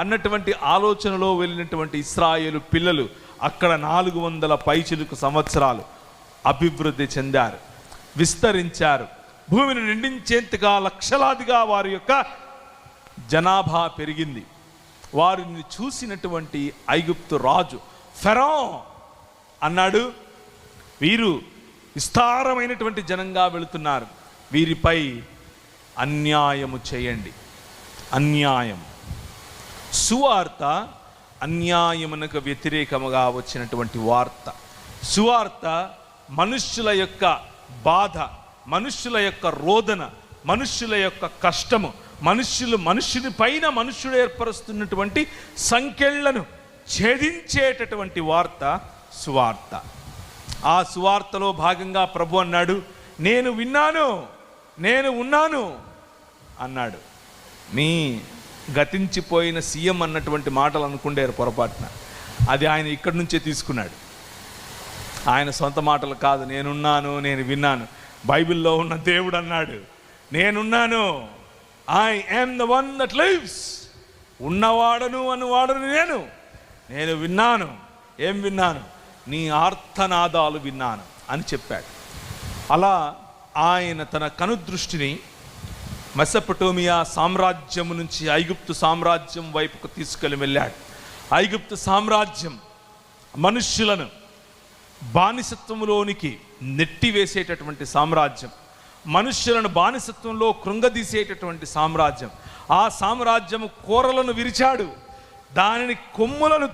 అన్నటువంటి ఆలోచనలో వెళ్ళినటువంటి ఇశ్రాయేలు పిల్లలు అక్కడ 400 పైచిలుకు సంవత్సరాలు అభివృద్ధి చెందారు, విస్తరించారు. భూమిని నిండించేంతగా లక్షలాదిగా వారి యొక్క జనాభా పెరిగింది. వారిని చూసినటువంటి ఐగుప్తు రాజు ఫెరో అన్నాడు, వీరు విస్తారమైనటువంటి జనంగా వెళుతున్నారు, వీరిపై అన్యాయము చేయండి. అన్యాయం. సువార్త అన్యాయమునకు వ్యతిరేకముగా వచ్చినటువంటి వార్త. సువార్త మనుష్యుల యొక్క బాధ, మనుష్యుల యొక్క రోదన, మనుష్యుల యొక్క కష్టము, మనుష్యుని పైన మనుష్యుడు ఏర్పరుస్తున్నటువంటి సంకెళ్లను ఛేదించేటటువంటి వార్త సువార్త. ఆ సువార్తలో భాగంగా ప్రభు అన్నాడు, నేను విన్నాను, నేను ఉన్నాను అన్నాడు. మీ గతించిపోయిన సీఎం అన్నటువంటి మాటలు అనుకుండారు పొరపాటున. అది ఆయన ఇక్కడి నుంచే తీసుకున్నాడు. ఆయన సొంత మాటలు కాదు. నేనున్నాను, నేను విన్నాను. బైబిల్లో ఉన్న దేవుడు అన్నాడు, నేనున్నాను, I am the one that lives. ఉన్నవాడను అనువాడను నేను విన్నాను. ఏం విన్నాను? నీ ఆర్తనాదాలు విన్నాను అని చెప్పాడు. అలా ఆయన తన కనుదృష్టిని మెసొపొటేమియా సామ్రాజ్యం నుంచి ఐగుప్తు సామ్రాజ్యం వైపుకు తీసుకెళ్ళి వెళ్ళాడు. ఐగుప్తు సామ్రాజ్యం మనుష్యులను బానిసత్వంలోనికి నెట్టివేసేటటువంటి సామ్రాజ్యం, మనుష్యులను బానిసత్వంలో కృంగదీసేటటువంటి సామ్రాజ్యం. ఆ సామ్రాజ్యము కూరలను విరిచాడు, దానిని కొమ్ములను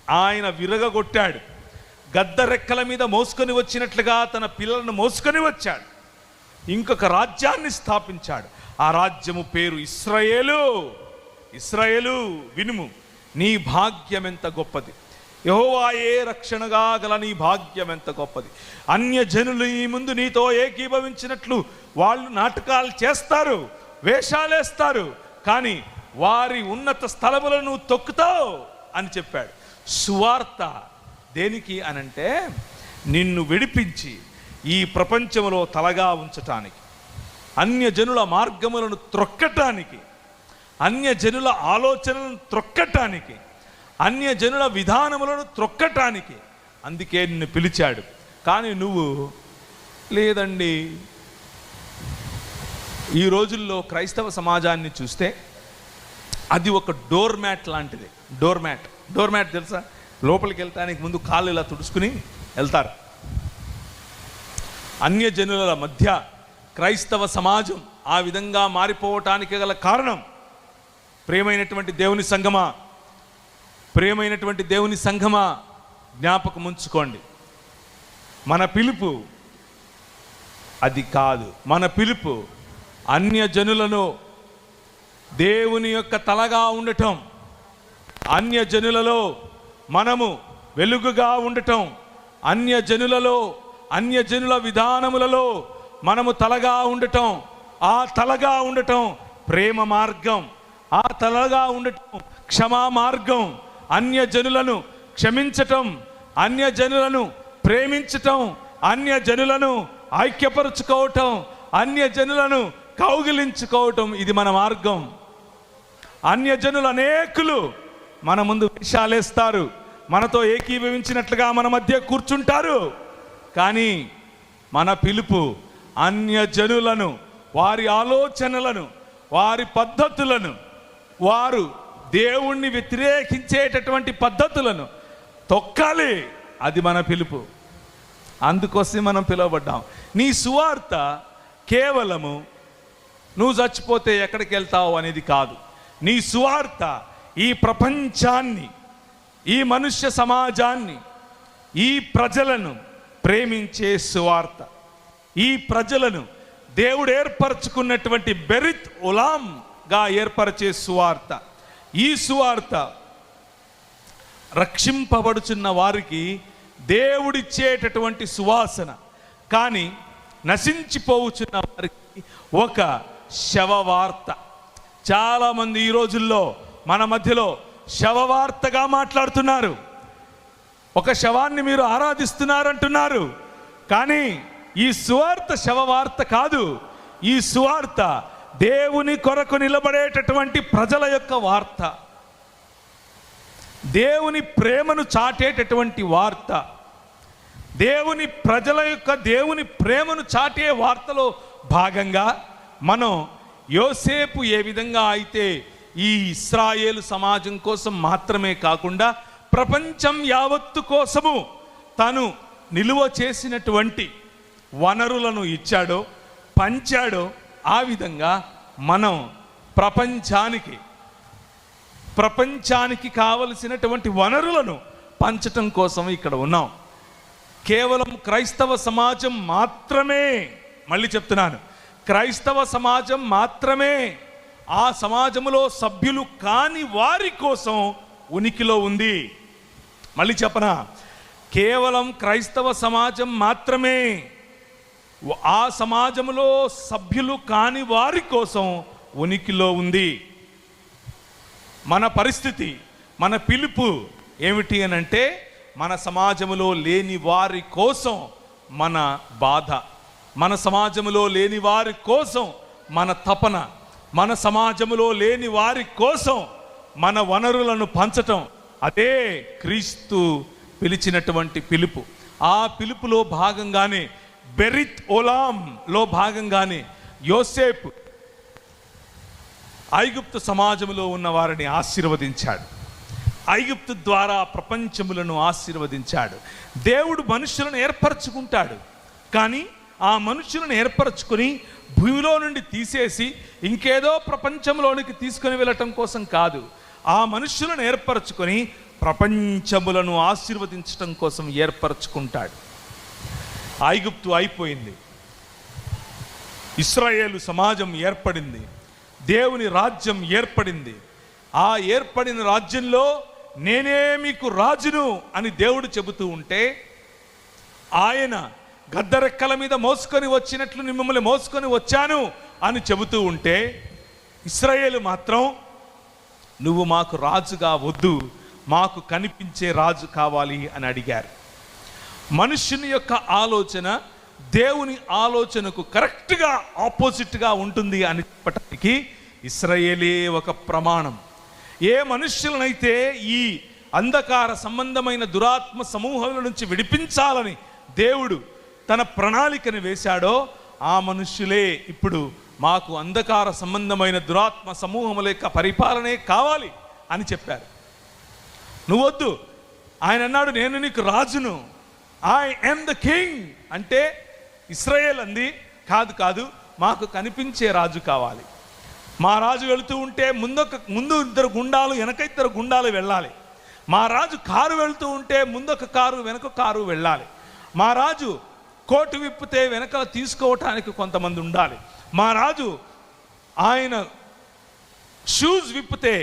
ఆయన విరగగొట్టాడు. గద్ద రెక్కల మీద మోసుకొని వచ్చినట్లుగా తన పిల్లలను మోసుకొని వచ్చాడు. ఇంకొక రాజ్యాన్ని స్థాపించాడు. ఆ రాజ్యము పేరు ఇశ్రాయేలు. ఇశ్రాయేలు, వినుము, నీ భాగ్యం ఎంత గొప్పది. యెహోవాయే రక్షణగా గల నీ భాగ్యం ఎంత గొప్పది. అన్యజనులు ఈ ముందు నీతో ఏకీభవించినట్లు వాళ్ళు నాటకాలు చేస్తారు, వేషాలేస్తారు, కానీ వారి ఉన్నత స్థలములను తొక్కుతావు అని చెప్పాడు. సువార్త దేనికి అనంటే, నిన్ను విడిపించి ఈ ప్రపంచంలో తలగా ఉంచటానికి, అన్యజనుల మార్గములను త్రొక్కటానికి, అన్యజనుల ఆలోచనలను త్రొక్కటానికి, అన్యజనుల విధానములను త్రొక్కటానికి. అందుకే నిన్ను పిలిచాడు. కానీ నువ్వు లేదండి. ఈ రోజుల్లో క్రైస్తవ సమాజాన్ని చూస్తే అది ఒక డోర్ మ్యాట్ లాంటిది. డోర్ మ్యాట్ తెలుసా? లోపలికి వెళ్ళటానికి ముందు కాళ్ళు ఇలా తుడుచుకుని వెళ్తారు. అన్యజనుల మధ్య క్రైస్తవ సమాజం ఆ విధంగా మారిపోవటానికి గల కారణం, ప్రియమైనటువంటి దేవుని సంఘమా జ్ఞాపకం ఉంచుకోండి, మన పిలుపు అది కాదు. మన పిలుపు అన్యజనులను దేవుని యొక్క తలగా ఉండటం, అన్యజనులలో మనము వెలుగుగా ఉండటం, అన్యజనుల విధానములలో మనము తలగా ఉండటం. ఆ తలగా ఉండటం ప్రేమ మార్గం, ఆ తలగా ఉండటం క్షమా మార్గం. అన్యజనులను క్షమించటం, అన్యజనులను ప్రేమించటం, అన్యజనులను ఐక్యపరుచుకోవటం, అన్యజనులను కౌగిలించుకోవటం, ఇది మన మార్గం. అన్యజనులు అనేకులు మన ముందు వేషాలేస్తారు, మనతో ఏకీభవించినట్లుగా మన మధ్య కూర్చుంటారు. కానీ మన పిలుపు అన్యజనులను, వారి ఆలోచనలను, వారి పద్ధతులను, వారు దేవుణ్ణి వ్యతిరేకించేటటువంటి పద్ధతులను తొక్కాలి. అది మన పిలుపు. అందుకోసం మనం పిలువబడ్డాం. నీ సువార్త కేవలము నువ్వు చచ్చిపోతే ఎక్కడికి వెళ్తావు అనేది కాదు. నీ సువార్త ఈ ప్రపంచాన్ని, ఈ మనుష్య సమాజాన్ని, ఈ ప్రజలను ప్రేమించే సువార్త. ఈ ప్రజలను దేవుడు ఏర్పరచుకున్నటువంటి బెరిత్ ఉలాంగా ఏర్పరిచే సువార్త. ఈ సువార్త రక్షింపబడుచున్న వారికి దేవుడిచ్చేటటువంటి సువాసన, కానీ నశించిపోవచ్చున్న వారికి ఒక శవవార్త. చాలామంది ఈ రోజుల్లో మన మధ్యలో శవవార్తగా మాట్లాడుతున్నారు. ఒక శవాన్ని మీరు ఆరాధిస్తున్నారంటున్నారు, కానీ ఈ సువార్త శవవార్త కాదు. ఈ సువార్త దేవుని కొరకు నిలబడేటటువంటి ప్రజల యొక్క వార్త, దేవుని ప్రేమను చాటేటటువంటి వార్త, దేవుని ప్రజల యొక్క దేవుని ప్రేమను చాటే వార్తలో భాగంగా మనం యోసేపు ఏ విధంగా అయితే ఈ ఇశ్రాయేలు సమాజం కోసం మాత్రమే కాకుండా ప్రపంచం యావత్తు కోసము తను నిలువ చేసినటువంటి వనరులను ఇచ్చాడో, పంచాడో, ఆ విధంగా మనం ప్రపంచానికి కావలసినటువంటి వనరులను పంచటం కోసం ఇక్కడ ఉన్నాం. కేవలం క్రైస్తవ సమాజం మాత్రమే, మళ్ళీ చెప్తున్నాను, క్రైస్తవ సమాజం మాత్రమే ఆ సమాజంలో సభ్యులు కాని వారి కోసం ఉనికిలో ఉంది. మళ్ళీ చెప్పనా, కేవలం క్రైస్తవ సమాజం మాత్రమే ఆ సమాజంలో సభ్యులు కాని వారి కోసం ఉనికిలో ఉంది. మన పరిస్థితి, మన పిలుపు ఏమిటి అని అంటే, మన సమాజంలో లేని వారి కోసం మన బాధ, మన సమాజంలో లేని వారి కోసం మన తపన, మన సమాజంలో లేని వారి కోసం మన వనరులను పంచటం, అదే క్రీస్తు పిలిచినటువంటి పిలుపు. ఆ పిలుపులో భాగంగానే బెరిత్ ఓలాంలో భాగంగానే యోసేపు ఐగుప్తు సమాజంలో ఉన్న వారిని ఆశీర్వదించాడు. ఐగుప్తు ద్వారా ప్రపంచములను ఆశీర్వదించాడు. దేవుడు మనుషులను ఏర్పరచుకుంటాడు, కానీ ఆ మనుషులను ఏర్పరచుకొని భూమిలో నుండి తీసేసి ఇంకేదో ప్రపంచంలోనికి తీసుకొని వెళ్ళటం కోసం కాదు. ఆ మనుషులను ఏర్పరచుకొని ప్రపంచములను ఆశీర్వదించటం కోసం ఏర్పరచుకుంటాడు. ఐగుప్తు అయిపోయింది, ఇశ్రాయేలు సమాజం ఏర్పడింది, దేవుని రాజ్యం ఏర్పడింది. ఆ ఏర్పడిన రాజ్యంలో నేనే మీకు రాజును అని దేవుడు చెబుతూ ఉంటే, ఆయన గద్దరెక్కల మీద మోసుకొని వచ్చినట్లు మిమ్మల్ని మోసుకొని వచ్చాను అని చెబుతూ ఉంటే, ఇశ్రాయేలు మాత్రం నువ్వు మాకు రాజుగా వద్దు, మాకు కనిపించే రాజు కావాలి అని అడిగారు. మనుషుని యొక్క ఆలోచన దేవుని ఆలోచనకు కరెక్ట్గా ఆపోజిట్గా ఉంటుంది అని చెప్పటానికి ఇశ్రాయేలే ఒక ప్రమాణం. ఏ మనుష్యులనైతే ఈ అంధకార సంబంధమైన దురాత్మ సమూహాల నుంచి విడిపించాలని దేవుడు తన ప్రణాళికను వేశాడో, ఆ మనుష్యులే ఇప్పుడు మాకు అంధకార సంబంధమైన దురాత్మ సమూహముల యొక్క పరిపాలనే కావాలి అని చెప్పారు. నువ్వొద్దు, ఆయన అన్నాడు నేను నీకు రాజును, ఐ యామ్ ద కింగ్ అంటే ఇశ్రాయేల్ అంది కాదు, మాకు కనిపించే రాజు కావాలి. మా రాజు వెళుతూ ఉంటే ముందు ఇద్దరు గుండాలు వెనక ఇద్దరు గుండాలు వెళ్ళాలి. మా రాజు కారు వెళుతూ ఉంటే ముందొక కారు వెనక కారు వెళ్ళాలి. మా రాజు కోటు విప్పితే వెనకాల తీసుకోవటానికి కొంతమంది ఉండాలి. మా రాజు ఆయన షూస్ విప్పితే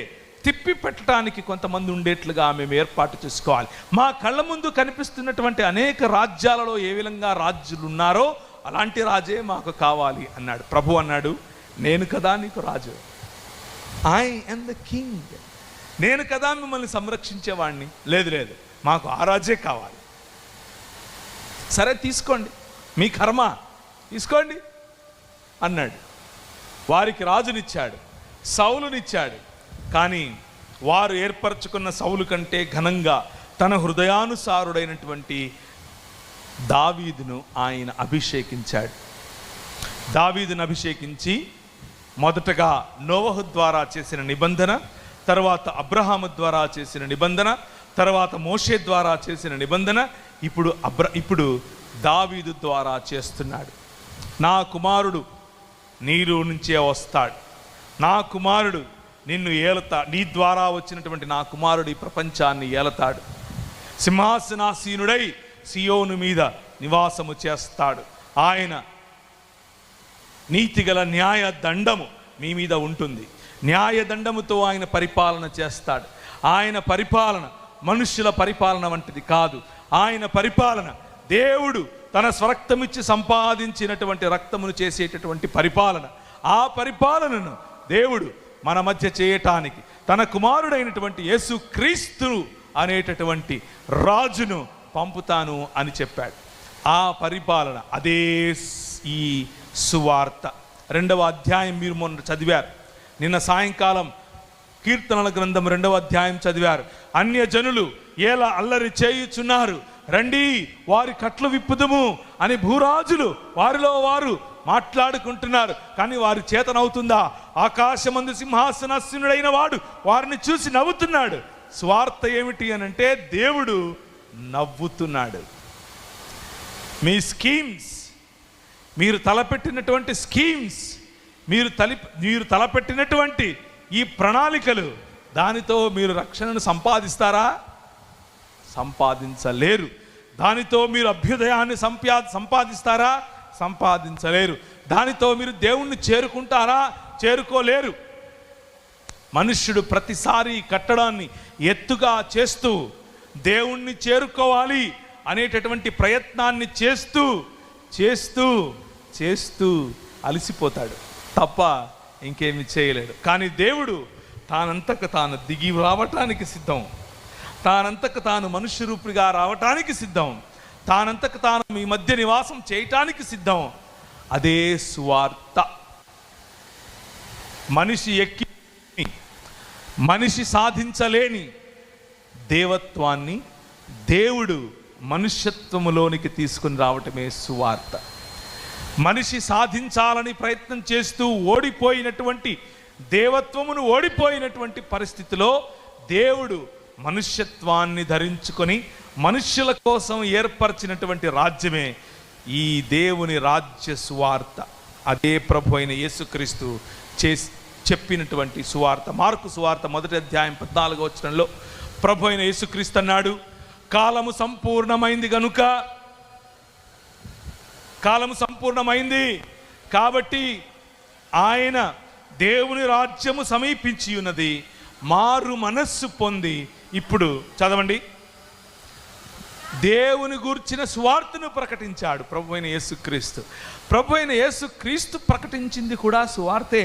తిప్పి పెట్టడానికి కొంతమంది ఉండేట్లుగా మేము ఏర్పాటు చేసుకోవాలి. మా కళ్ళ ముందు కనిపిస్తున్నటువంటి అనేక రాజ్యాలలో ఏ విధంగా రాజులు ఉన్నారో అలాంటి రాజే మాకు కావాలి అన్నాడు. ప్రభు అన్నాడు, నేను కదా నీకు రాజు, ఐ యామ్ ద కింగ్, నేను కదా మిమ్మల్ని సంరక్షించేవాడిని. లేదు, మాకు ఆ రాజే కావాలి. సరే తీసుకోండి, మీ కర్మ తీసుకోండి అన్నాడు. వారికి రాజునిచ్చాడు, సౌలునిచ్చాడు. కానీ వారు ఏర్పరచుకున్న సౌలు కంటే ఘనంగా తన హృదయానుసారుడైనటువంటి దావీదును ఆయన అభిషేకించాడు. దావీదును అభిషేకించి మొదటగా నోవహు ద్వారా చేసిన నిబంధన, తర్వాత అబ్రహాము ద్వారా చేసిన నిబంధన, తర్వాత మోషే ద్వారా చేసిన నిబంధన, ఇప్పుడు దావీదు ద్వారా చేస్తున్నాడు. నా కుమారుడు నీరు నుంచే వస్తాడు, నా కుమారుడు నిన్ను ఏలతాడు, నీ ద్వారా వచ్చినటువంటి నా కుమారుడు ఈ ప్రపంచాన్ని ఏలతాడు, సింహాసనాసీనుడై సియోను మీద నివాసము చేస్తాడు, ఆయన నీతిగల న్యాయ దండము మీ మీద ఉంటుంది, న్యాయ దండముతో ఆయన పరిపాలన చేస్తాడు. ఆయన పరిపాలన మనుష్యుల పరిపాలన వంటిది కాదు. ఆయన పరిపాలన దేవుడు తన స్వరక్తమిచ్చి సంపాదించినటువంటి రక్తమును చేసేటటువంటి పరిపాలన. ఆ పరిపాలనను దేవుడు మన మధ్య చేయటానికి తన కుమారుడైనటువంటి యేసు క్రీస్తు అనేటటువంటి రాజును పంపుతాను అని చెప్పాడు. ఆ పరిపాలన అదే ఈ సువార్త. 2వ అధ్యాయం మీరు మొన్న చదివారు, నిన్న సాయంకాలం కీర్తనల గ్రంథం 2వ అధ్యాయం చదివారు. అన్యజనులు ఎలా అల్లరి చేయుచున్నారు, రండి వారి కట్లు విప్పుదుము అని భూరాజులు వారిలో వారు మాట్లాడుకుంటున్నారు. కానీ వారి చేతనవుతుందా? ఆకాశమందు సింహాసనాసీనుడైన వాడు వారిని చూసి నవ్వుతున్నాడు. స్వార్థ ఏమిటి అని అంటే దేవుడు నవ్వుతున్నాడు. మీ స్కీమ్స్, మీరు తలపెట్టినటువంటి స్కీమ్స్, మీరు తలపెట్టినటువంటి ఈ ప్రణాళికలు, దానితో మీరు రక్షణను సంపాదిస్తారా? సంపాదించలేరు. దానితో మీరు అభ్యుదయాన్ని సంపాదిస్తారా? సంపాదించలేరు. దానితో మీరు దేవుణ్ణి చేరుకుంటారా? చేరుకోలేరు. మనుష్యుడు ప్రతిసారి కట్టడాన్ని ఎత్తుగా చేస్తూ దేవుణ్ణి చేరుకోవాలి అనేటటువంటి ప్రయత్నాన్ని చేస్తూ చేస్తూ చేస్తూ అలసిపోతాడు తప్ప ఇంకేమి చేయలేడు. కానీ దేవుడు తానంతకు తాను దిగి రావటానికి సిద్ధం, తానంతకు తాను మనుష్య రూపిగా రావటానికి సిద్ధం, తానంతకు తాను మీ మధ్య నివాసం చేయటానికి సిద్ధం. అదే సువార్త. మనిషి ఎక్కి మనిషి సాధించలేని దేవత్వాన్ని దేవుడు మనుష్యత్వములోనికి తీసుకుని రావటమే సువార్త. మనిషి సాధించాలని ప్రయత్నం చేస్తూ ఓడిపోయినటువంటి దేవత్వమును ఓడిపోయినటువంటి పరిస్థితిలో దేవుడు మనుష్యత్వాన్ని ధరించుకొని మనుష్యుల కోసం ఏర్పరిచినటువంటి రాజ్యమే ఈ దేవుని రాజ్య సువార్త. అదే ప్రభు అయిన యేసుక్రీస్తు చెప్పినటువంటి సువార్త. మార్కు సువార్త 1వ అధ్యాయం 14వ వచనంలో ప్రభు అయిన యేసుక్రీస్తు అన్నాడు, కాలము సంపూర్ణమైంది గనుక, కాలము సంపూర్ణమైంది కాబట్టి ఆయన దేవుని రాజ్యము సమీపించి ఉన్నది, మారు మనస్సు పొంది. ఇప్పుడు చదవండి, దేవుని గూర్చిన సువార్తను ప్రకటించాడు ప్రభు అయిన యేసుక్రీస్తు. ప్రభు అయిన యేసుక్రీస్తు ప్రకటించింది కూడా సువార్తే.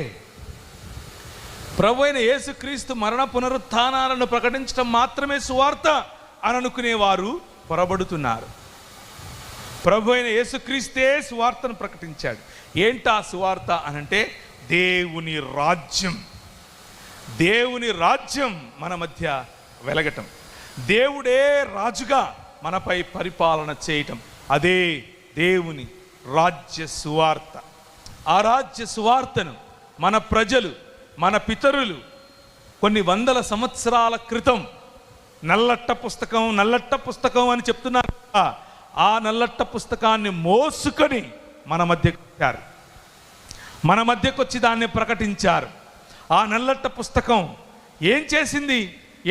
ప్రభు అయిన యేసుక్రీస్తు మరణ పునరుత్థానాలను ప్రకటించడం మాత్రమే సువార్త అని అనుకునేవారు పొరబడుతున్నారు. ప్రభు అయిన యేసుక్రీస్తే సువార్తను ప్రకటించాడు. ఏంటా సువార్త అనంటే దేవుని రాజ్యం. దేవుని రాజ్యం మన మధ్య వెలగటం, దేవుడే రాజుగా మనపై పరిపాలన చేయటం, అదే దేవుని రాజ్య సువార్త. ఆ రాజ్య సువార్తను మన ప్రజలు, మన పితరులు కొన్ని వందల సంవత్సరాల క్రితం నల్లట్ట పుస్తకం అని చెప్తున్నారు. ఆ నల్లట్ట పుస్తకాన్ని మోసుకొని మన మధ్యకు వచ్చారు, మన మధ్యకు వచ్చి దాన్ని ప్రకటించారు. ఆ నల్లట్ట పుస్తకం ఏం చేసింది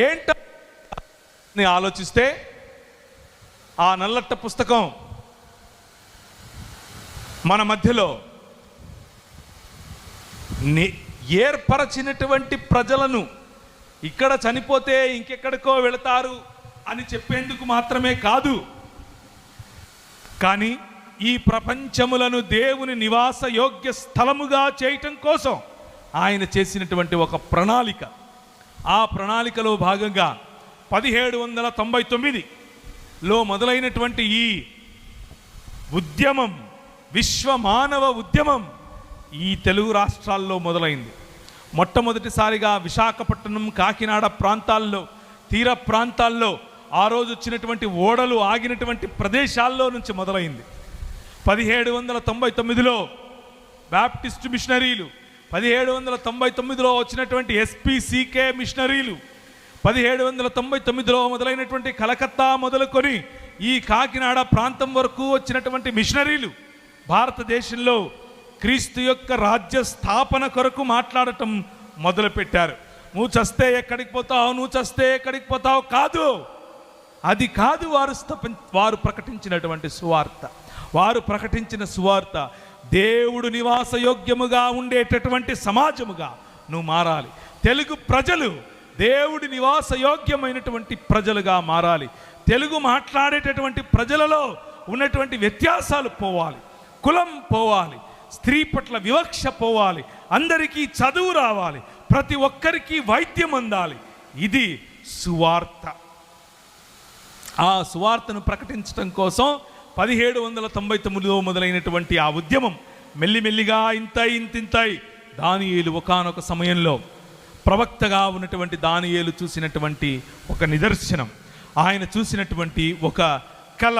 ఏంటని ఆలోచిస్తే, ఆ నల్లట్ట పుస్తకం మన మధ్యలో ఏర్పరచినటువంటి ప్రజలను ఇక్కడ చనిపోతే ఇంకెక్కడికో వెళతారు అని చెప్పేందుకు మాత్రమే కాదు, కానీ ఈ ప్రపంచములను దేవుని నివాస యోగ్య స్థలముగా చేయటం కోసం ఆయన చేసినటువంటి ఒక ప్రణాళిక. ఆ ప్రణాళికలో భాగంగా 1799లో మొదలైనటువంటి ఈ ఉద్యమం, విశ్వ మానవ ఉద్యమం ఈ తెలుగు రాష్ట్రాల్లో మొదలైంది. మొట్టమొదటిసారిగా విశాఖపట్నం, కాకినాడ ప్రాంతాల్లో, తీర ప్రాంతాల్లో ఆ రోజు వచ్చినటువంటి ఓడలు ఆగినటువంటి ప్రదేశాల్లో నుంచి మొదలైంది. 1799లో బ్యాప్టిస్ట్ మిషనరీలు, 1799లో వచ్చినటువంటి SPCK మిషనరీలు, 1799లో మొదలైనటువంటి కలకత్తా మొదలుకొని ఈ కాకినాడ ప్రాంతం వరకు వచ్చినటువంటి మిషనరీలు భారతదేశంలో క్రీస్తు యొక్క రాజ్య స్థాపన కొరకు మాట్లాడటం మొదలుపెట్టారు. నువ్వు చస్తే ఎక్కడికి పోతావు, నువ్వు చస్తే ఎక్కడికి పోతావు కాదు, అది కాదు. వారు ప్రకటించినటువంటి సువార్త, వారు ప్రకటించిన సువార్త దేవుడు నివాసయోగ్యముగా ఉండేటటువంటి సమాజముగా నువ్వు మారాలి. తెలుగు ప్రజలు దేవుడి నివాసయోగ్యమైనటువంటి ప్రజలుగా మారాలి. తెలుగు మాట్లాడేటటువంటి ప్రజలలో ఉన్నటువంటి వ్యత్యాసాలు పోవాలి, కులం పోవాలి, స్త్రీ పట్ల వివక్ష పోవాలి, అందరికీ చదువు రావాలి, ప్రతి ఒక్కరికి వైద్యం అందాలి. ఇది సువార్త. ఆ సువార్తను ప్రకటించడం కోసం 1799లో మొదలైనటువంటి ఆ ఉద్యమం మెల్లిమెల్లిగా ఇంతింతాయి. దానియేలు ఒకానొక సమయంలో ప్రవక్తగా ఉన్నటువంటి దానియేలు చూసినటువంటి ఒక నిదర్శనం, ఆయన చూసినటువంటి ఒక కళ,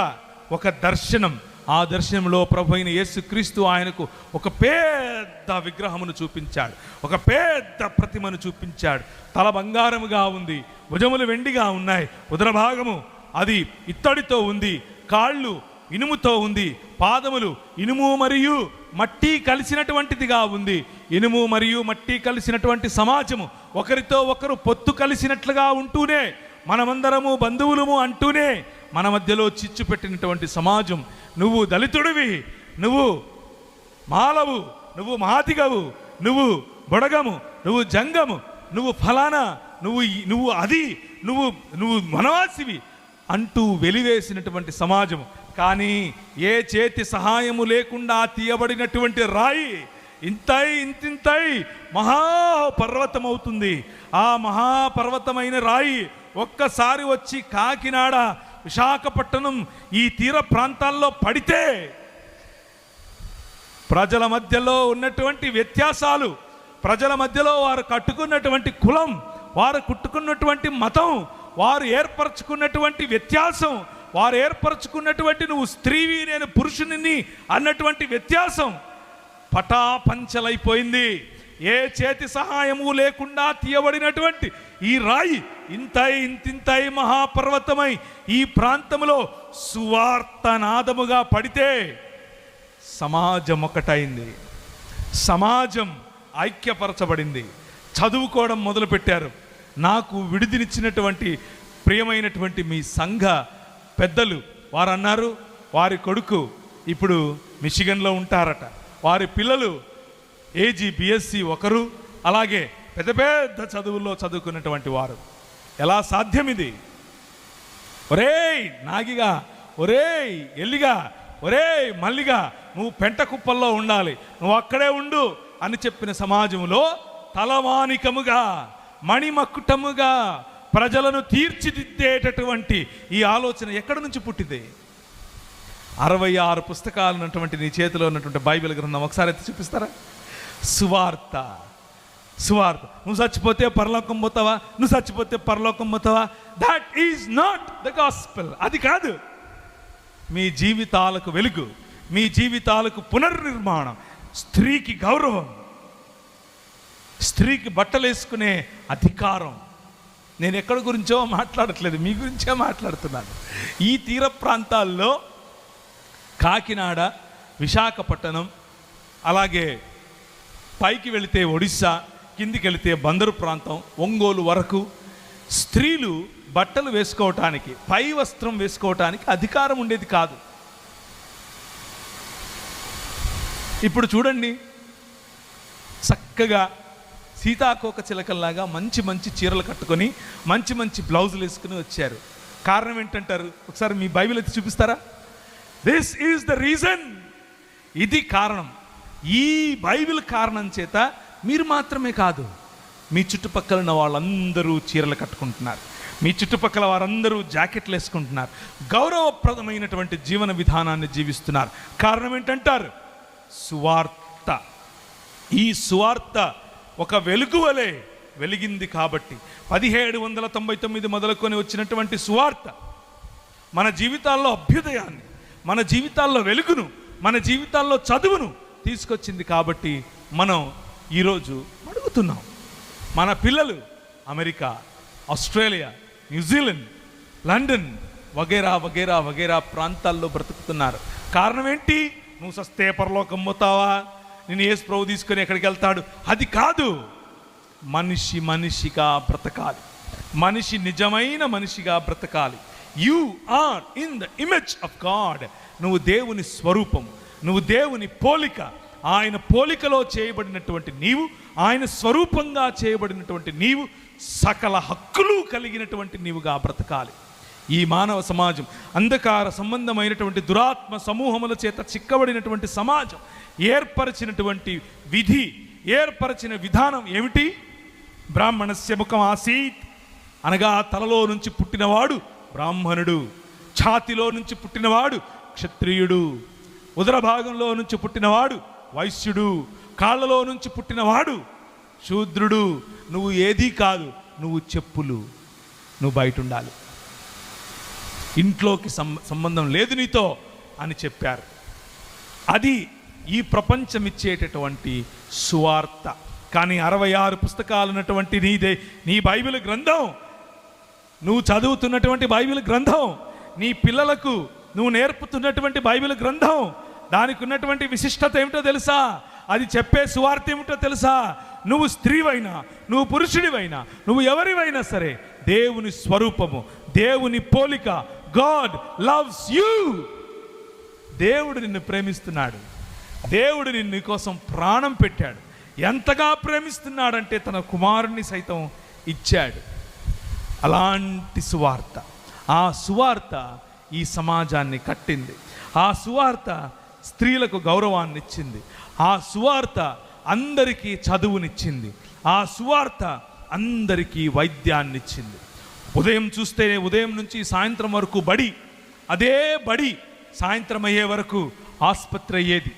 ఒక దర్శనం. ఆ దర్శనంలో ప్రభు అయిన యేసుక్రీస్తు ఆయనకు ఒక పెద్ద విగ్రహమును చూపించాడు, ఒక పెద్ద ప్రతిమను చూపించాడు. తల బంగారముగా ఉంది, భుజములు వెండిగా ఉన్నాయి, ఉదర భాగము అది ఇత్తడితో ఉంది, కాళ్ళు ఇనుముతో ఉంది, పాదములు ఇనుము మరియు మట్టి కలిసినటువంటిదిగా ఉంది. ఇనుము మరియు మట్టి కలిసినటువంటి సమాజము, ఒకరితో ఒకరు పొత్తు కలిసినట్లుగా ఉంటూనే, మనమందరము బంధువులము అంటూనే మన మధ్యలో చిచ్చు పెట్టినటువంటి సమాజం. నువ్వు దళితుడివి, నువ్వు మాలవు, నువ్వు మాదిగవు, నువ్వు బొడగము, నువ్వు జంగము, నువ్వు ఫలానా, నువ్వు అది, నువ్వు వనవాసివి అంటూ వెలివేసినటువంటి సమాజం. కానీ ఏ చేతి సహాయము లేకుండా తీయబడినటువంటి రాయి ఇంతింతై మహాపర్వతం అవుతుంది. ఆ మహాపర్వతమైన రాయి ఒక్కసారి వచ్చి కాకినాడ, విశాఖపట్నం ఈ తీర ప్రాంతాల్లో పడితే ప్రజల మధ్యలో ఉన్నటువంటి వ్యత్యాసాలు, ప్రజల మధ్యలో వారు కట్టుకున్నటువంటి కులం, వారు కుట్టుకున్నటువంటి మతం, వారు ఏర్పరచుకున్నటువంటి వ్యత్యాసం, వారు ఏర్పరచుకున్నటువంటి నువ్వు స్త్రీవి నేను పురుషుని అన్నటువంటి వ్యత్యాసం పటాపంచలైపోయింది. ఏ చేతి సహాయము లేకుండా తీయబడినటువంటి ఈ రాయి ఇంతింతై మహాపర్వతమై ఈ ప్రాంతంలో సువార్తనాదముగా పడితే సమాజం ఒకటైంది, సమాజం ఐక్యపరచబడింది, చదువుకోవడం మొదలుపెట్టారు. నాకు విడుదనిచ్చినటువంటి ప్రియమైనటువంటి మీ సంఘ పెద్దలు వారు అన్నారు, వారి కొడుకు ఇప్పుడు మిషిగన్లో ఉంటారట, వారి పిల్లలు ఏజీ బిఎస్సి ఒకరు, అలాగే పెద్ద పెద్ద చదువుల్లో చదువుకున్నటువంటి వారు. ఎలా సాధ్యం ఇది? ఒరేయ్ నాగిగా, ఒరేయ్ ఎల్లిగా, ఒరేయ్ మల్లిగా, నువ్వు పెంట కుప్పల్లో ఉండాలి, నువ్వు అక్కడే ఉండు అని చెప్పిన సమాజంలో తలమానికముగా, మణిమక్కుటముగా ప్రజలను తీర్చిదిద్దేటటువంటి ఈ ఆలోచన ఎక్కడి నుంచి పుట్టింది? 66 పుస్తకాలు ఉన్నటువంటి నీ చేతిలో ఉన్నటువంటి బైబిల్ గ్రంథం ఒకసారి ఎత్తి చూపిస్తారా? సువార్త. నువ్వు చచ్చిపోతే పరలోకం పోతావా, నువ్వు చచ్చిపోతే పరలోకం పోతావా? That is not the gospel. అది కాదు మీ జీవితాలకు వెలుగు, మీ జీవితాలకు పునర్నిర్మాణం, స్త్రీకి గౌరవం, స్త్రీకి బట్టలు వేసుకునే అధికారం. నేను ఎక్కడి గురించో మాట్లాడట్లేదు, మీ గురించే మాట్లాడుతున్నాను. ఈ తీర ప్రాంతాల్లో కాకినాడ, విశాఖపట్నం, అలాగే పైకి వెళితే ఒడిస్సా, కిందికి వెళితే బందరు ప్రాంతం, ఒంగోలు వరకు స్త్రీలు బట్టలు వేసుకోవటానికి, పై వస్త్రం వేసుకోవటానికి అధికారం ఉండేది కాదు. ఇప్పుడు చూడండి, చక్కగా సీతాకోక చిలకల్లాగా మంచి మంచి చీరలు కట్టుకొని మంచి మంచి బ్లౌజులు వేసుకుని వచ్చారు. కారణం ఏంటంటారు? ఒకసారి మీ బైబిల్ ఎత్తి చూపిస్తారా? This is the reason. ఇది కారణం. ఈ బైబిల్ కారణం చేత మీరు మాత్రమే కాదు, మీ చుట్టుపక్కల ఉన్న వాళ్ళందరూ చీరలు కట్టుకుంటున్నారు, మీ చుట్టుపక్కల వారందరూ జాకెట్లు వేసుకుంటున్నారు, గౌరవప్రదమైనటువంటి జీవన విధానాన్ని జీవిస్తున్నారు. కారణం ఏంటంటారు? సువార్త. ఈ సువార్త ఒక వెలుగు వలె వెలిగింది కాబట్టి 1799 మొదలుకొని వచ్చినటువంటి సువార్త మన జీవితాల్లో అభ్యుదయాన్ని, మన జీవితాల్లో వెలుగును, మన జీవితాల్లో చదువును తీసుకొచ్చింది. కాబట్టి మనం ఈరోజు అడుగుతున్నాం, మన పిల్లలు అమెరికా, ఆస్ట్రేలియా, న్యూజిలాండ్, లండన్ వగైరా వగైరా వగైరా ప్రాంతాల్లో బ్రతుకుతున్నారు. కారణం ఏంటి? నువ్వు సస్తే పరలోకం పోతావా, నేను యేసు ప్రభు తీసుకొని ఎక్కడికి వెళ్తాడు, అది కాదు. మనిషి మనిషిగా బ్రతకాలి, మనిషి నిజమైన మనిషిగా బ్రతకాలి. You are in the image of God. నువ్వు దేవుని స్వరూపం, నువ్వు దేవుని పోలిక, ఆయన పోలికలో చేయబడినటువంటి నీవు, ఆయన స్వరూపంగా చేయబడినటువంటి నీవు, సకల హక్కులు కలిగినటువంటి నీవుగా బ్రతకాలి. ఈ మానవ సమాజం అంధకార సంబంధమైనటువంటి దురాత్మ సమూహముల చేత చిక్కబడినటువంటి సమాజం ఏర్పరిచినటువంటి విధి, ఏర్పరిచిన విధానం ఏమిటి? బ్రాహ్మణస్య ముఖం ఆసీత్, అనగా తలలో నుంచి పుట్టినవాడు బ్రాహ్మణుడు, ఛాతిలో నుంచి పుట్టినవాడు క్షత్రియుడు, ఉదర భాగంలో నుంచి పుట్టినవాడు వైశ్యుడు, కాళ్ళలో నుంచి పుట్టినవాడు శూద్రుడు. నువ్వు ఏదీ కాదు, నువ్వు చెప్పులు, నువ్వు బయట ఉండాలి, ఇంట్లోకి సంబంధం లేదు నీతో అని చెప్పారు. అది ఈ ప్రపంచం ఇచ్చేటటువంటి సువార్త. కానీ 66 పుస్తకాలు ఉన్నటువంటి నీ బైబిల్ గ్రంథం, నువ్వు చదువుతున్నటువంటి బైబిల్ గ్రంథం, నీ పిల్లలకు నువ్వు నేర్పుతున్నటువంటి బైబిల్ గ్రంథం, దానికి ఉన్నటువంటి విశిష్టత ఏమిటో తెలుసా? అది చెప్పే సువార్త ఏమిటో తెలుసా? నువ్వు స్త్రీవైనా, నువ్వు పురుషుడివైనా, నువ్వు ఎవరివైనా సరే, దేవుని స్వరూపము, దేవుని పోలిక. God loves you. దేవుడు నిన్ను ప్రేమిస్తున్నాడు, దేవుడు నిన్ను కోసం ప్రాణం పెట్టాడు. ఎంతగా ప్రేమిస్తున్నాడంటే తన కుమారుణ్ణి సైతం ఇచ్చాడు. అలాంటి సువార్త, ఆ సువార్త ఈ సమాజాన్ని కట్టింది. ఆ సువార్త స్త్రీలకు గౌరవాన్ని ఇచ్చింది. ఆ సువార్త అందరికీ చదువునిచ్చింది. ఆ సువార్త అందరికీ వైద్యాన్ని ఇచ్చింది. ఉదయం చూస్తే ఉదయం నుంచి సాయంత్రం వరకు బడి, అదే బడి సాయంత్రం అయ్యే వరకు ఆసుపత్రి అయ్యేది.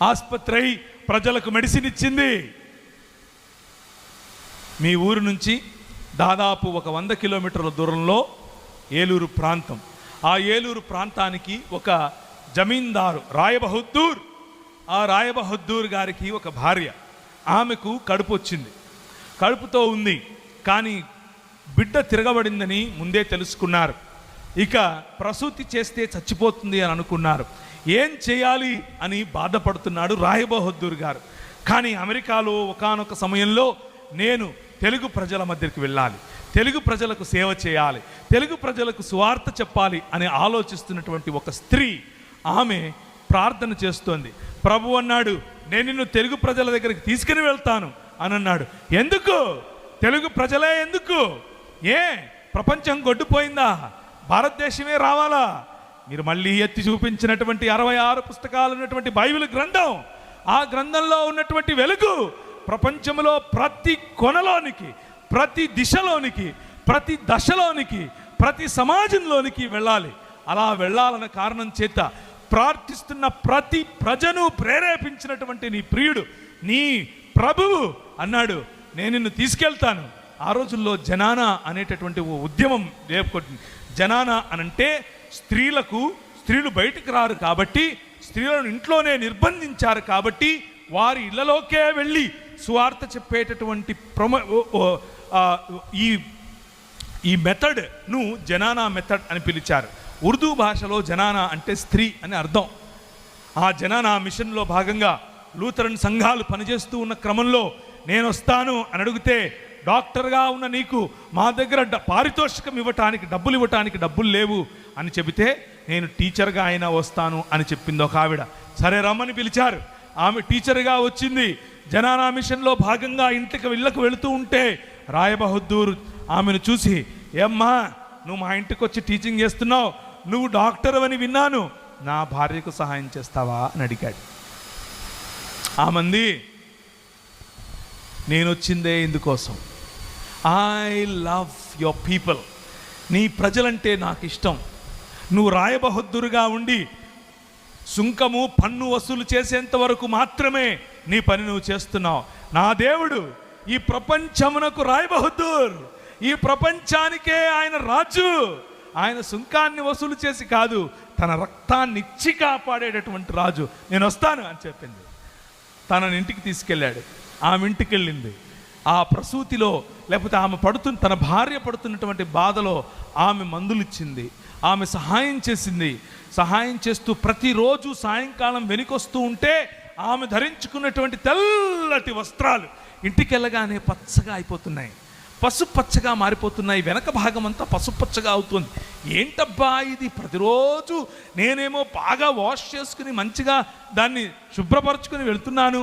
ఆసుపత్రి అయి ప్రజలకు మెడిసిన్ ఇచ్చింది. మీ ఊరు నుంచి దాదాపు ఒక 100 కిలోమీటర్ల దూరంలో ఏలూరు ప్రాంతం. ఆ ఏలూరు ప్రాంతానికి ఒక జమీందారు రాయబహద్దూర్, ఆ రాయబహద్దూర్ గారికి ఒక భార్య. ఆమెకు కడుపు వచ్చింది, కడుపుతో ఉంది, కానీ బిడ్డ తిరగబడిందని ముందే తెలుసుకున్నారు. ఇక ప్రసూతి చేస్తే చచ్చిపోతుంది అని అనుకున్నారు. ఏం చేయాలి అని బాధపడుతున్నాడు రాయబహద్దూర్ గారు. కానీ అమెరికాలో ఒకానొక సమయంలో నేను తెలుగు ప్రజల మధ్యకి వెళ్ళాలి, తెలుగు ప్రజలకు సేవ చేయాలి, తెలుగు ప్రజలకు సువార్త చెప్పాలి అని ఆలోచిస్తున్నటువంటి ఒక స్త్రీ, ఆమె ప్రార్థన చేస్తోంది. ప్రభు అన్నాడు, నేను నిన్ను తెలుగు ప్రజల దగ్గరికి తీసుకుని వెళ్తాను అని అన్నాడు. ఎందుకు? తెలుగు ప్రజలే ఎందుకు? ప్రపంచం గొడ్డుపోయిందా? భారతదేశమే రావాలా? మీరు మళ్ళీ ఎత్తి చూపించినటువంటి 66 పుస్తకాలు ఉన్నటువంటి బైబిల్ గ్రంథం, ఆ గ్రంథంలో ఉన్నటువంటి వెలుగు ప్రపంచంలో ప్రతి కొనలోనికి, ప్రతి దిశలోనికి, ప్రతి దశలోనికి, ప్రతి సమాజంలోనికి వెళ్ళాలి. అలా వెళ్ళాలన్న కారణం చేత ప్రార్థిస్తున్న ప్రతి ప్రజను ప్రేరేపించినటువంటి నీ ప్రియుడు, నీ ప్రభువు అన్నాడు, నేను నిన్ను తీసుకెళ్తాను. ఆ రోజుల్లో జనానా అనేటటువంటి ఓ ఉద్యమం రేపుకొట్టింది. జనానా అనంటే స్త్రీలు బయటికి రారు కాబట్టి, స్త్రీలను ఇంట్లోనే నిర్బంధించారు కాబట్టి, వారి ఇళ్లలోకే వెళ్ళి సువార్త చెప్పేటటువంటి ఈ మెథడ్ను జనానా మెథడ్ అని పిలిచారు. ఉర్దూ భాషలో జనానా అంటే స్త్రీ అని అర్థం. ఆ జనానా మిషన్లో భాగంగా లూథరన్ సంఘాలు పనిచేస్తూ ఉన్న క్రమంలో నేను వస్తాను అని అడిగితే, డాక్టర్గా ఉన్న నీకు మా దగ్గర పారితోషికం ఇవ్వటానికి, డబ్బులు ఇవ్వటానికి డబ్బులు లేవు అని చెబితే, నేను టీచర్గా అయినా వస్తాను అని చెప్పింది ఒక ఆవిడ. సరే రమ్మని పిలిచారు. ఆమె టీచర్గా వచ్చింది. జనానా మిషన్లో భాగంగా ఇళ్ళకు వెళుతూ ఉంటే రాయబహద్దూర్ ఆమెను చూసి, ఏమ్మా నువ్వు మా ఇంటికి వచ్చి టీచింగ్ చేస్తున్నావు, నువ్వు డాక్టర్ అని విన్నాను, నా భార్యకు సహాయం చేస్తావా అని అడిగాడు. ఆమంది, నేను వచ్చిందే ఇందుకోసం, ఐ లవ్ యువర్ పీపుల్, నీ ప్రజలంటే నాకు ఇష్టం. నువ్వు రాయబహద్దూరుగా ఉండి సుంకము పన్ను వసూలు చేసేంత వరకు మాత్రమే నీ పని నువ్వు చేస్తున్నావు. నా దేవుడు ఈ ప్రపంచమునకు రాయబహద్దూర్, ఈ ప్రపంచానికే ఆయన రాజు. ఆయన సుంకాన్ని వసూలు చేసి కాదు, తన రక్తాన్ని ఇచ్చి కాపాడేటటువంటి రాజు. నేను వస్తాను అని చెప్పింది. తనని ఇంటికి తీసుకెళ్ళాడు. ఆమె ఇంటికి వెళ్ళింది. ఆ ప్రసూతిలో, లేకపోతే తన భార్య పడుతున్నటువంటి బాధలో ఆమె మందులు ఇచ్చింది, ఆమె సహాయం చేసింది. సహాయం చేస్తూ ప్రతిరోజు సాయంకాలం వెనుకొస్తూ ఉంటే ఆమె ధరించుకున్నటువంటి తెల్లటి వస్త్రాలు ఇంటికి వెళ్ళగానే పచ్చగా అయిపోతున్నాయి, పసుపచ్చగా మారిపోతున్నాయి. వెనక భాగం అంతా పసుపచ్చగా అవుతుంది. ఏంటబ్బా ఇది? ప్రతిరోజు నేనేమో బాగా వాష్ చేసుకుని మంచిగా దాన్ని శుభ్రపరచుకుని వెళ్తున్నాను,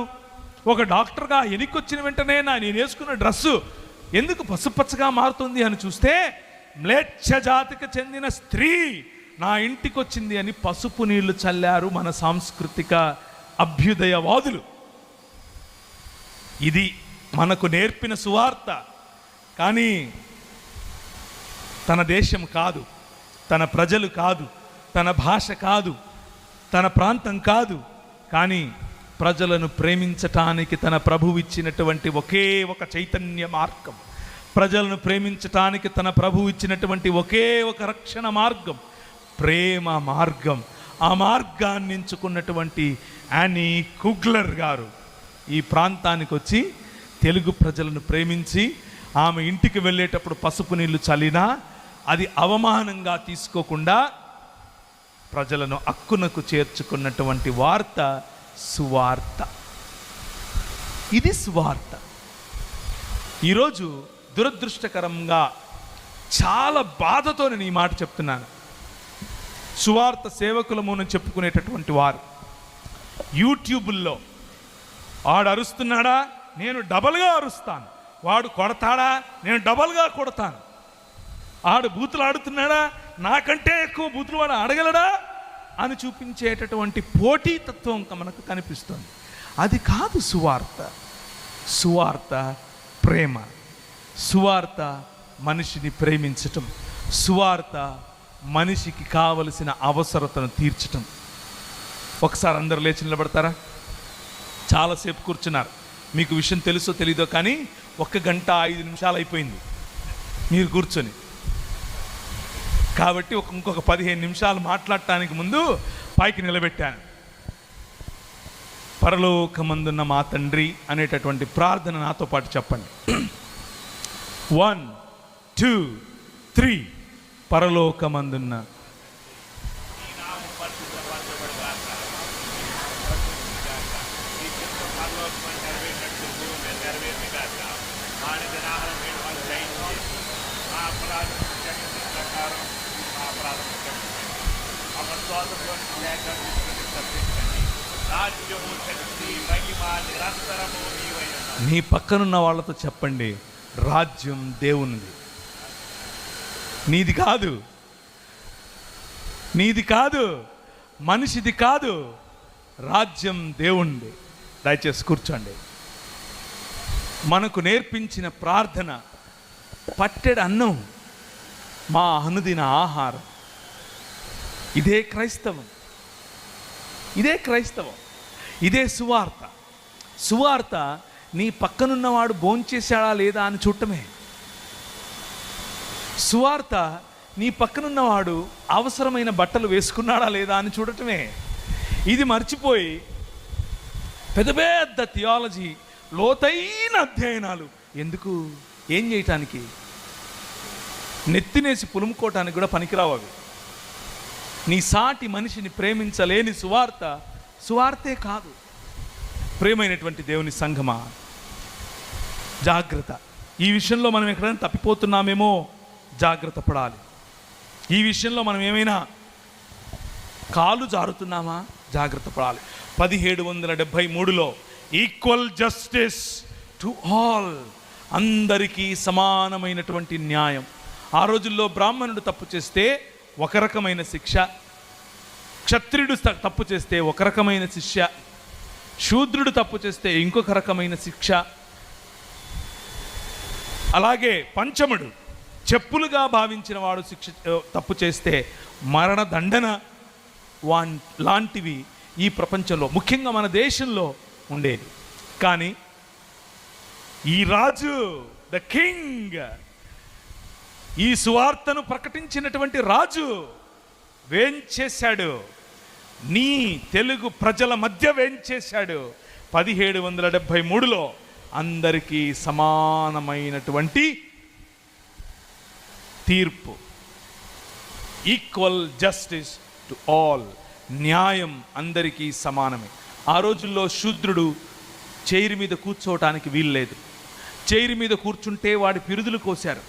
ఒక డాక్టర్గా ఎనికొచ్చిన వెంటనే నేను వేసుకున్న డ్రెస్సు ఎందుకు పసుపచ్చగా మారుతుంది అని చూస్తే, మ్లేచ్ఛ జాతికి చెందిన స్త్రీ నా ఇంటికి వచ్చింది అని పసుపు నీళ్లు చల్లారు మన సాంస్కృతిక అభ్యుదయవాదులు. ఇది మనకు నేర్పిన సువార్త. కానీ తన దేశం కాదు, తన ప్రజలు కాదు, తన భాష కాదు, తన ప్రాంతం కాదు, కానీ ప్రజలను ప్రేమించటానికి తన ప్రభువు ఇచ్చినటువంటి ఒకే ఒక చైతన్య మార్గం, ప్రజలను ప్రేమించటానికి తన ప్రభువు ఇచ్చినటువంటి ఒకే ఒక రక్షణ మార్గం, ప్రేమ మార్గం. ఆ మార్గాన్ని ఎంచుకున్నటువంటి యానీ కుగ్లర్ గారు ఈ ప్రాంతానికి వచ్చి తెలుగు ప్రజలను ప్రేమించి, ఆమె ఇంటికి వెళ్ళేటప్పుడు పసుపు నీళ్లు చల్లినా అది అవమానంగా తీసుకోకుండా ప్రజలను అక్కునకు చేర్చుకున్నటువంటి వార్త సువార్త. ఇది సువార్త. ఈరోజు దురదృష్టకరంగా చాలా బాధతో నేను ఈ మాట చెప్తున్నాను. సువార్త సేవకులమును చెప్పుకునేటటువంటి వారు యూట్యూబుల్లో ఆడు అరుస్తున్నాడా, నేను డబల్గా అరుస్తాను, వాడు కొడతాడా నేను డబల్గా కొడతాను, ఆడు బూతులు ఆడుతున్నాడా నాకంటే ఎక్కువ బూతులు వాడు ఆడగలడా అని చూపించేటటువంటి పోటీతత్వం మనకు కనిపిస్తుంది. అది కాదు సువార్త. సువార్త ప్రేమ, సువార్త మనిషిని ప్రేమించటం, సువార్త మనిషికి కావలసిన అవసరతను తీర్చటం. ఒకసారి అందరూ లేచి నిలబడతారా? చాలాసేపు కూర్చున్నారు. మీకు విషయం తెలుసో తెలీదో కానీ 1 గంట 5 నిమిషాలు అయిపోయింది మీరు కూర్చొని. కాబట్టి ఇంకొక 15 నిమిషాలు మాట్లాడటానికి ముందు పైకి నిలబెట్టాను. పరలోకమందున్న మా తండ్రి అనేటటువంటి ప్రార్థన నాతో పాటు చెప్పండి. 1 2 3. పరలోకమందున్న నీ పక్కనున్న వాళ్ళతో చెప్పండి, రాజ్యం దేవునిది, నీది కాదు, నీది కాదు, మనిషిది కాదు, రాజ్యం దేవునిది. దయచేసి కూర్చోండి. మనకు నేర్పించిన ప్రార్థన పట్టెడు అన్నం మా అనుదిన ఆహారం. ఇదే క్రైస్తవం, ఇదే క్రైస్తవం, ఇదే సువార్త. సువార్త నీ పక్కనున్నవాడు భోంచేశాడా లేదా అని చూడటమే. సువార్త నీ పక్కనున్నవాడు అవసరమైన బట్టలు వేసుకున్నాడా లేదా అని చూడటమే. ఇది మర్చిపోయి పెద్ద పెద్ద థియాలజీ, లోతైన అధ్యయనాలు ఎందుకు? ఏం చేయటానికి? నెత్తినేసి పులుముకోవటానికి కూడా పనికిరావు అవి. నీ సాటి మనిషిని ప్రేమించలేని సువార్త సువార్తే కాదు. ప్రేమైనటువంటి దేవుని సంఘమా, జాగ్రత్త. ఈ విషయంలో మనం ఎక్కడైనా తప్పిపోతున్నామేమో జాగ్రత్త పడాలి. ఈ విషయంలో మనం ఏమైనా కాలు జారుతున్నామా జాగ్రత్త పడాలి. 1773లో ఈక్వల్ జస్టిస్ టు ఆల్, అందరికీ సమానమైనటువంటి న్యాయం. ఆ రోజుల్లో బ్రాహ్మణుడు తప్పు చేస్తే ఒక రకమైన శిక్ష, క్షత్రియుడు తప్పు చేస్తే ఒక రకమైన శిక్ష, శూద్రుడు తప్పు చేస్తే ఇంకొక రకమైన శిక్ష. అలాగే పంచముడు చెప్పులుగా భావించిన వాడు తప్పు చేస్తే మరణదండన లాంటివి ఈ ప్రపంచంలో, ముఖ్యంగా మన దేశంలో ఉండేది. కానీ ఈ రాజు, ద కింగ్, ఈ సువార్తను ప్రకటించినటువంటి రాజు వేంచేశాడు, నీ తెలుగు ప్రజల మధ్య వేంచేశాడు. 1773లో అందరికీ సమానమైనటువంటి తీర్పు, ఈక్వల్ జస్టిస్ టు ఆల్, న్యాయం అందరికీ సమానమే. ఆ రోజుల్లో శూద్రుడు చైరు మీద కూర్చోవటానికి వీల్లేదు. చైరు మీద కూర్చుంటే వాడి పిరుదులు కోశారు.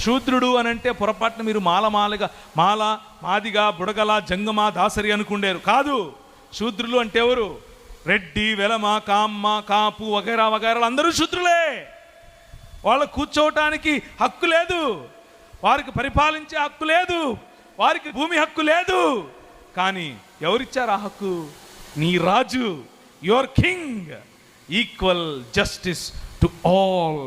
శూద్రుడు అనంటే పొరపాటున మీరు మాల మాదిగా బుడగల జంగమ దాసరి అనుకుండేరు. కాదు, శూద్రులు అంటే ఎవరు? రెడ్డి, వెలమ, కామ్మ, కాపు వగైరా వగైరా అందరూ శూద్రులే. వాళ్ళకు కూర్చోవటానికి హక్కు లేదు, వారికి పరిపాలించే హక్కు లేదు, వారికి భూమి హక్కు లేదు. కానీ ఎవరిచ్చారు ఆ హక్కు? నీ రాజు, your king. Equal justice to all.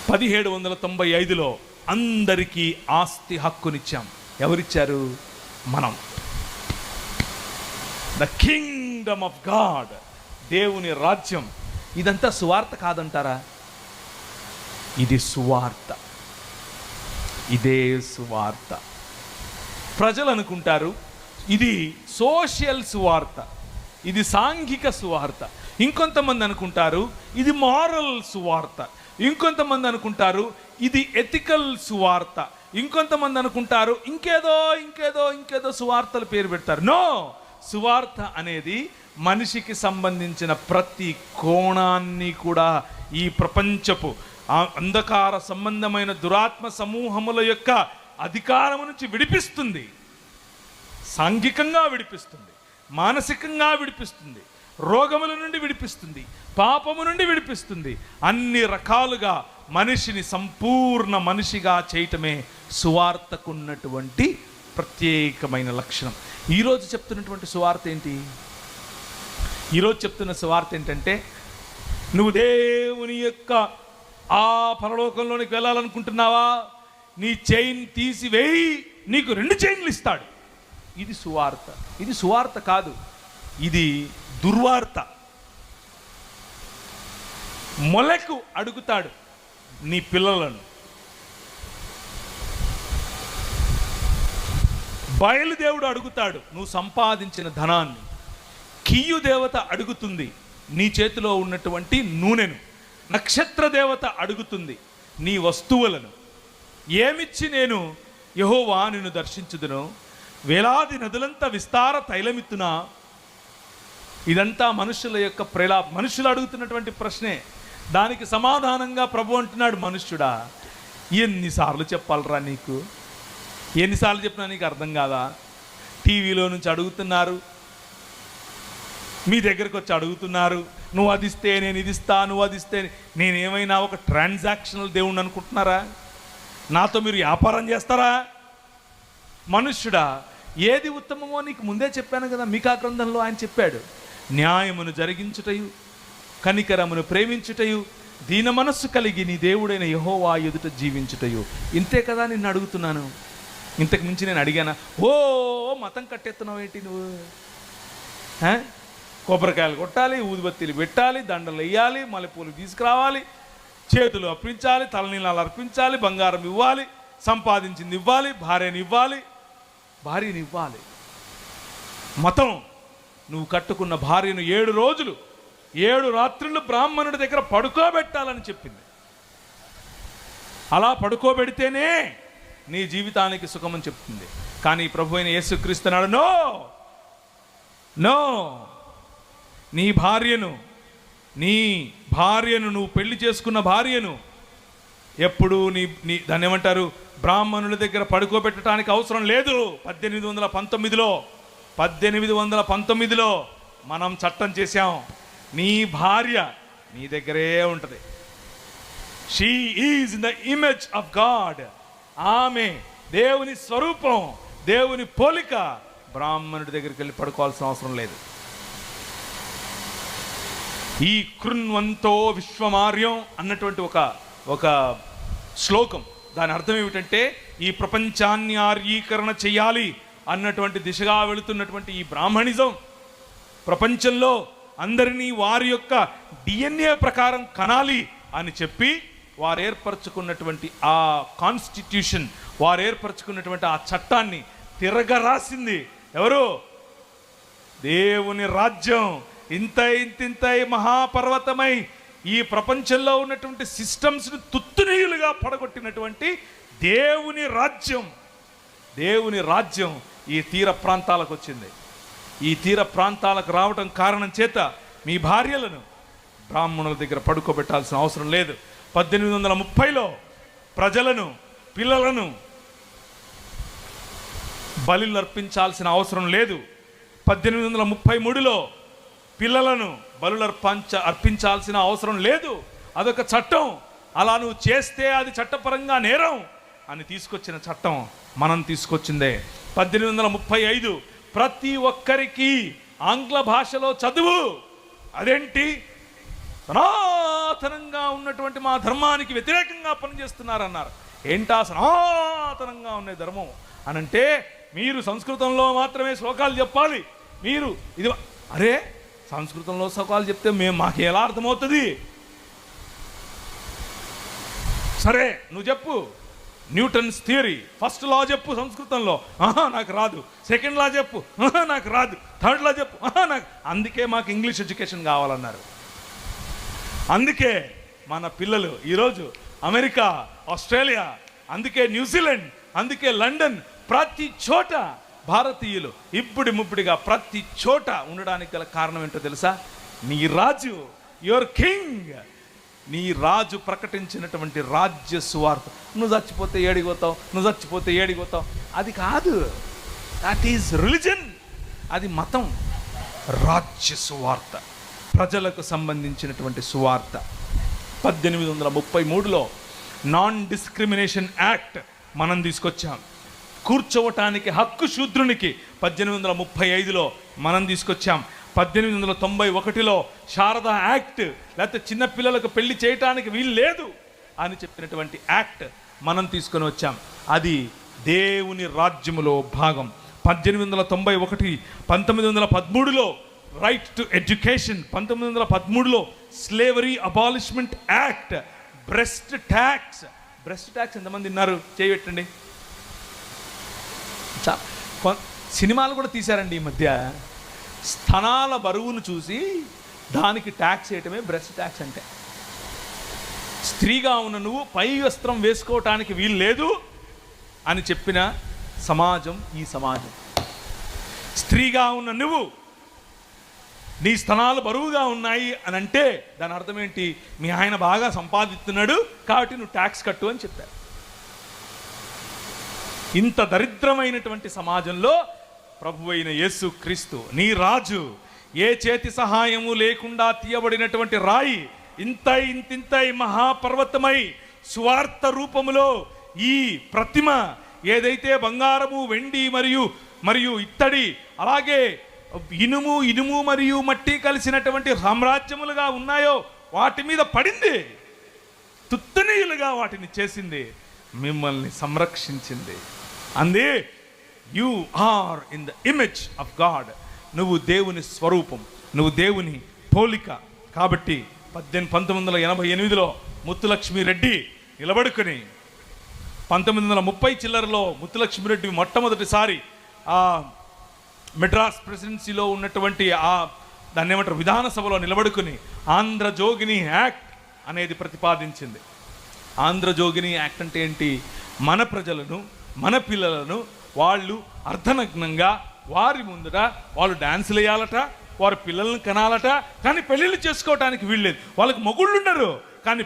1795లో అందరికీ ఆస్తి హక్కునిచ్చాం. ఎవరిచ్చారు? మనం. ద కింగ్డమ్ ఆఫ్ గాడ్, దేవుని రాజ్యం. ఇదంతా సువార్త కాదంటారా? ఇది సువార్త, ఇదే సువార్త. ప్రజలు అనుకుంటారు ఇది సోషల్ సువార్త, ఇది సాంఘిక సువార్త. ఇంకొంతమంది అనుకుంటారు ఇది మారల్ సువార్త. ఇంకొంతమంది అనుకుంటారు ఇది ఎథికల్ సువార్త. ఇంకొంతమంది అనుకుంటారు ఇంకేదో సువార్తల పేరు పెడతారు. నో, సువార్త అనేది మనిషికి సంబంధించిన ప్రతి కోణాన్ని కూడా ఈ ప్రపంచపు అంధకార సంబంధమైన దురాత్మ సమూహముల యొక్క అధికారం నుంచి విడిపిస్తుంది. సాంఘికంగా విడిపిస్తుంది, మానసికంగా విడిపిస్తుంది, రోగముల నుండి విడిపిస్తుంది, పాపము నుండి విడిపిస్తుంది. అన్ని రకాలుగా మనిషిని సంపూర్ణ మనిషిగా చేయటమే సువార్తకున్నటువంటి ప్రత్యేకమైన లక్షణం. ఈరోజు చెప్తున్నటువంటి సువార్త ఏంటి? ఈరోజు చెప్తున్న సువార్త ఏంటంటే, నువ్వు దేవుని యొక్క ఆ పరలోకంలోనికి వెళ్ళాలనుకుంటున్నావా? నీ చైన్ తీసివేయి, నీకు 2 చైన్లు ఇస్తాడు. ఇది సువార్త. ఇది సువార్త కాదు, ఇది దుర్వార్త. మొలకు అడుగుతాడు నీ పిల్లలను, బయలుదేవుడు అడుగుతాడు నువ్వు సంపాదించిన ధనాన్ని, కియ్యు దేవత అడుగుతుంది నీ చేతిలో ఉన్నటువంటి నూనెను, నక్షత్ర దేవత అడుగుతుంది నీ వస్తువులను. ఏమిచ్చి నేను యెహోవా నిన్ను దర్శించుదును? వేలాది నదులంతా విస్తార తైలమిత్తునా? ఇదంతా మనుషుల యొక్క మనుషులు అడుగుతున్నటువంటి ప్రశ్నే. దానికి సమాధానంగా ప్రభు అంటున్నాడు, మనుష్యుడా ఎన్నిసార్లు చెప్పాలరా నీకు? ఎన్నిసార్లు చెప్పినా నీకు అర్థం కాదా? టీవీలో నుంచి అడుగుతున్నారు, మీ దగ్గరకు వచ్చి అడుగుతున్నారు, నువ్వు అది ఇస్తే నేను ఇది ఇస్తా, నువ్వు అది ఇస్తే నేనేమైనా ఒక ట్రాన్సాక్షనల్ దేవుణ్ణి అనుకుంటున్నారా? నాతో మీరు వ్యాపారం చేస్తారా? మనుష్యుడా, ఏది ఉత్తమమో నీకు ముందే చెప్పాను కదా. మీకా గ్రంథంలో ఆయన చెప్పాడు, న్యాయమును జరిగించుటయు, కనికరమును ప్రేమించుటయు, దీన మనస్సు కలిగి నీ దేవుడైన యెహోవా ఎదుట జీవించుటయు. ఇంతే కదా నిన్ను అడుగుతున్నాను. ఇంతకు మించి నేను అడిగానా? ఓ మతం కట్టెత్తున్నావు ఏంటి నువ్వు? కొబ్బరికాయలు కొట్టాలి, ఊదుబత్తీలు పెట్టాలి, దండలు వేయాలి, మల్లెపూలు తీసుకురావాలి, చేతులు అర్పించాలి, తలనీలాలు అర్పించాలి, బంగారం ఇవ్వాలి, సంపాదించింది ఇవ్వాలి, భార్యని ఇవ్వాలి. మతం నువ్వు కట్టుకున్న భార్యను 7 రోజులు 7 రాత్రులు బ్రాహ్మణుడి దగ్గర పడుకోబెట్టాలని చెప్పింది. అలా పడుకోబెడితేనే నీ జీవితానికి సుఖమని చెప్తుంది. కానీ ప్రభు అయిన యేసుక్రీస్తు అన్నాడు, నో, నీ భార్యను నువ్వు పెళ్లి చేసుకున్న భార్యను ఎప్పుడు నీ దాన్ని ఏమంటారు, బ్రాహ్మణుల దగ్గర పడుకోబెట్టడానికి అవసరం లేదు. 1819లో మనం చట్టం చేశాం, నీ భార్య నీ దగ్గరే ఉంటుంది. She is in the image of God. ఆమె దేవుని స్వరూపం, దేవుని పోలిక. బ్రాహ్మణుడి దగ్గరికి వెళ్ళి పడుకోవాల్సిన అవసరం లేదు. ఈ కృణ్వంతో విశ్వమార్యం అన్నటువంటి ఒక శ్లోకం, దాని అర్థం ఏమిటంటే, ఈ ప్రపంచాన్ని ఆర్యీకరణ చేయాలి అన్నటువంటి దిశగా వెళుతున్నటువంటి ఈ బ్రాహ్మణిజం ప్రపంచంలో అందరినీ వారి యొక్క DNA ప్రకారం కనాలి అని చెప్పి వారు ఏర్పరచుకున్నటువంటి ఆ కాన్స్టిట్యూషన్, వారు ఏర్పరచుకున్నటువంటి ఆ చట్టాన్ని తిరగరాసింది ఎవరు? దేవుని రాజ్యం. ఇంత మహాపర్వతమై ఈ ప్రపంచంలో ఉన్నటువంటి సిస్టమ్స్ని తుత్తునీయులుగా పడగొట్టినటువంటి దేవుని రాజ్యం ఈ తీర ప్రాంతాలకు వచ్చింది. ఈ తీర ప్రాంతాలకు రావటం కారణం చేత మీ భార్యలను బ్రాహ్మణుల దగ్గర పడుకోబెట్టాల్సిన అవసరం లేదు. 1830లో ప్రజలను, పిల్లలను బలిలు అర్పించాల్సిన అవసరం లేదు. 1833లో పిల్లలను బలులు అర్పించాల్సిన అవసరం లేదు. అదొక చట్టం. అలా నువ్వు చేస్తే అది చట్టపరంగా నేరం అని తీసుకొచ్చిన చట్టం మనం తీసుకొచ్చిందే. 1835 ప్రతి ఒక్కరికి ఆంగ్ల భాషలో చదువు. అదేంటి? సనాతనంగా ఉన్నటువంటి మా ధర్మానికి వ్యతిరేకంగా పనిచేస్తున్నారన్నారు. ఏంటా సనాతనంగా ఉండే ధర్మం అనంటే, మీరు సంస్కృతంలో మాత్రమే శ్లోకాలు చెప్పాలి. మీరు ఇది అరే సంస్కృతంలో శ్లోకాలు చెప్తే మాకు ఎలా అర్థమవుతుంది? సరే నువ్వు చెప్పు, న్యూటన్స్ థియరీ ఫస్ట్ లా చెప్పు సంస్కృతంలో. నాకు రాదు. సెకండ్ లా చెప్పు. నాకు రాదు. థర్డ్ లా చెప్పు. నాకు. అందుకే మాకు ఇంగ్లీష్ ఎడ్యుకేషన్ కావాలన్నారు. అందుకే మన పిల్లలు ఈరోజు అమెరికా, ఆస్ట్రేలియా, అందుకే న్యూజిలాండ్, అందుకే లండన్, ప్రతి చోట భారతీయులు ఇప్పుడి ముప్పుడిగా ప్రతి చోట ఉండడానికి గల కారణం ఏంటో తెలుసా? నీ రాజు, యువర్ కింగ్, నీ రాజు ప్రకటించినటువంటి రాజ్య సువార్త. నువ్వు చచ్చిపోతే ఏడిపోతావు, నువ్వు చచ్చిపోతే ఏడిపోతావు, అది కాదు. That is religion. అది మతం. రాజ్య సువార్త, ప్రజలకు సంబంధించినటువంటి సువార్త. 1833లో నాన్ డిస్క్రిమినేషన్ యాక్ట్ మనం తీసుకొచ్చాం. కూర్చోవటానికి హక్కు శూద్రునికి 1835లో మనం తీసుకొచ్చాం. 1891లో శారదా యాక్ట్, లేకపోతే చిన్నపిల్లలకు పెళ్లి చేయటానికి వీలు లేదు అని చెప్పినటువంటి యాక్ట్ మనం తీసుకొని వచ్చాం. అది దేవుని రాజ్యములో భాగం. 1891, 1913లో రైట్ టు ఎడ్యుకేషన్, 1913లో slavery abolishment act, breast tax. Breast tax ఎంతమంది విన్నారు? చేయబెట్టండి. సినిమాలు కూడా తీశారండి ఈ మధ్య. స్తనాల బరువును చూసి దానికి ట్యాక్స్ వేయటమే బ్రెస్ట్ ట్యాక్స్ అంటే. స్త్రీగా ఉన్న నువ్వు పై వస్త్రం వేసుకోవటానికి వీలు లేదు అని చెప్పిన సమాజం ఈ సమాజం. స్త్రీగా ఉన్న నువ్వు, నీ స్తనాలు బరువుగా ఉన్నాయి అని అంటే దాని అర్థం ఏంటి? మీ ఆయన బాగా సంపాదిస్తున్నాడు కాబట్టి నువ్వు ట్యాక్స్ కట్టు అని చెప్పారు. ఇంత దరిద్రమైనటువంటి సమాజంలో ప్రభు అయిన యేసు క్రీస్తు నీ రాజు, ఏ చేతి సహాయము లేకుండా తీయబడినటువంటి రాయి ఇంతింతై మహాపర్వతమై స్వార్థ రూపములో ఈ ప్రతిమ ఏదైతే బంగారము, వెండి మరియు ఇత్తడి, అలాగే ఇనుము మరియు మట్టి కలిసినటువంటి సామ్రాజ్యములుగా ఉన్నాయో వాటి మీద పడింది, తుత్తనీయులుగా వాటిని చేసింది, మిమ్మల్ని సంరక్షించింది. అందే you are in the image of God. నువ్వు దేవుని స్వరూపం, నువ్వు దేవుని పోలిక. కాబట్టి 1988లో ముత్తులక్ష్మిరెడ్డి నిలబడుకుని 1930 చిల్లరలో ముత్తులక్ష్మిరెడ్డి మొట్టమొదటిసారి ఆ మెడ్రాస్ ప్రెసిడెన్సీలో ఉన్నటువంటి దాన్ని ఏమంటారు విధాన సభలో నిలబడుకుని ఆంధ్రజోగిని యాక్ట్ అనేది ప్రతిపాదించింది. ఆంధ్రజోగిని యాక్ట్ అంటే ఏంటి? మన ప్రజలను, మన పిల్లలను వాళ్ళు అర్ధనగ్నంగా వారి ముందట వాళ్ళు డాన్సులు వేయాలట, వారి పిల్లలను కనాలట, కానీ పెళ్ళిళ్ళు చేసుకోవటానికి వీల్లేదు. వాళ్ళకి మొగుళ్ళు ఉండరు కానీ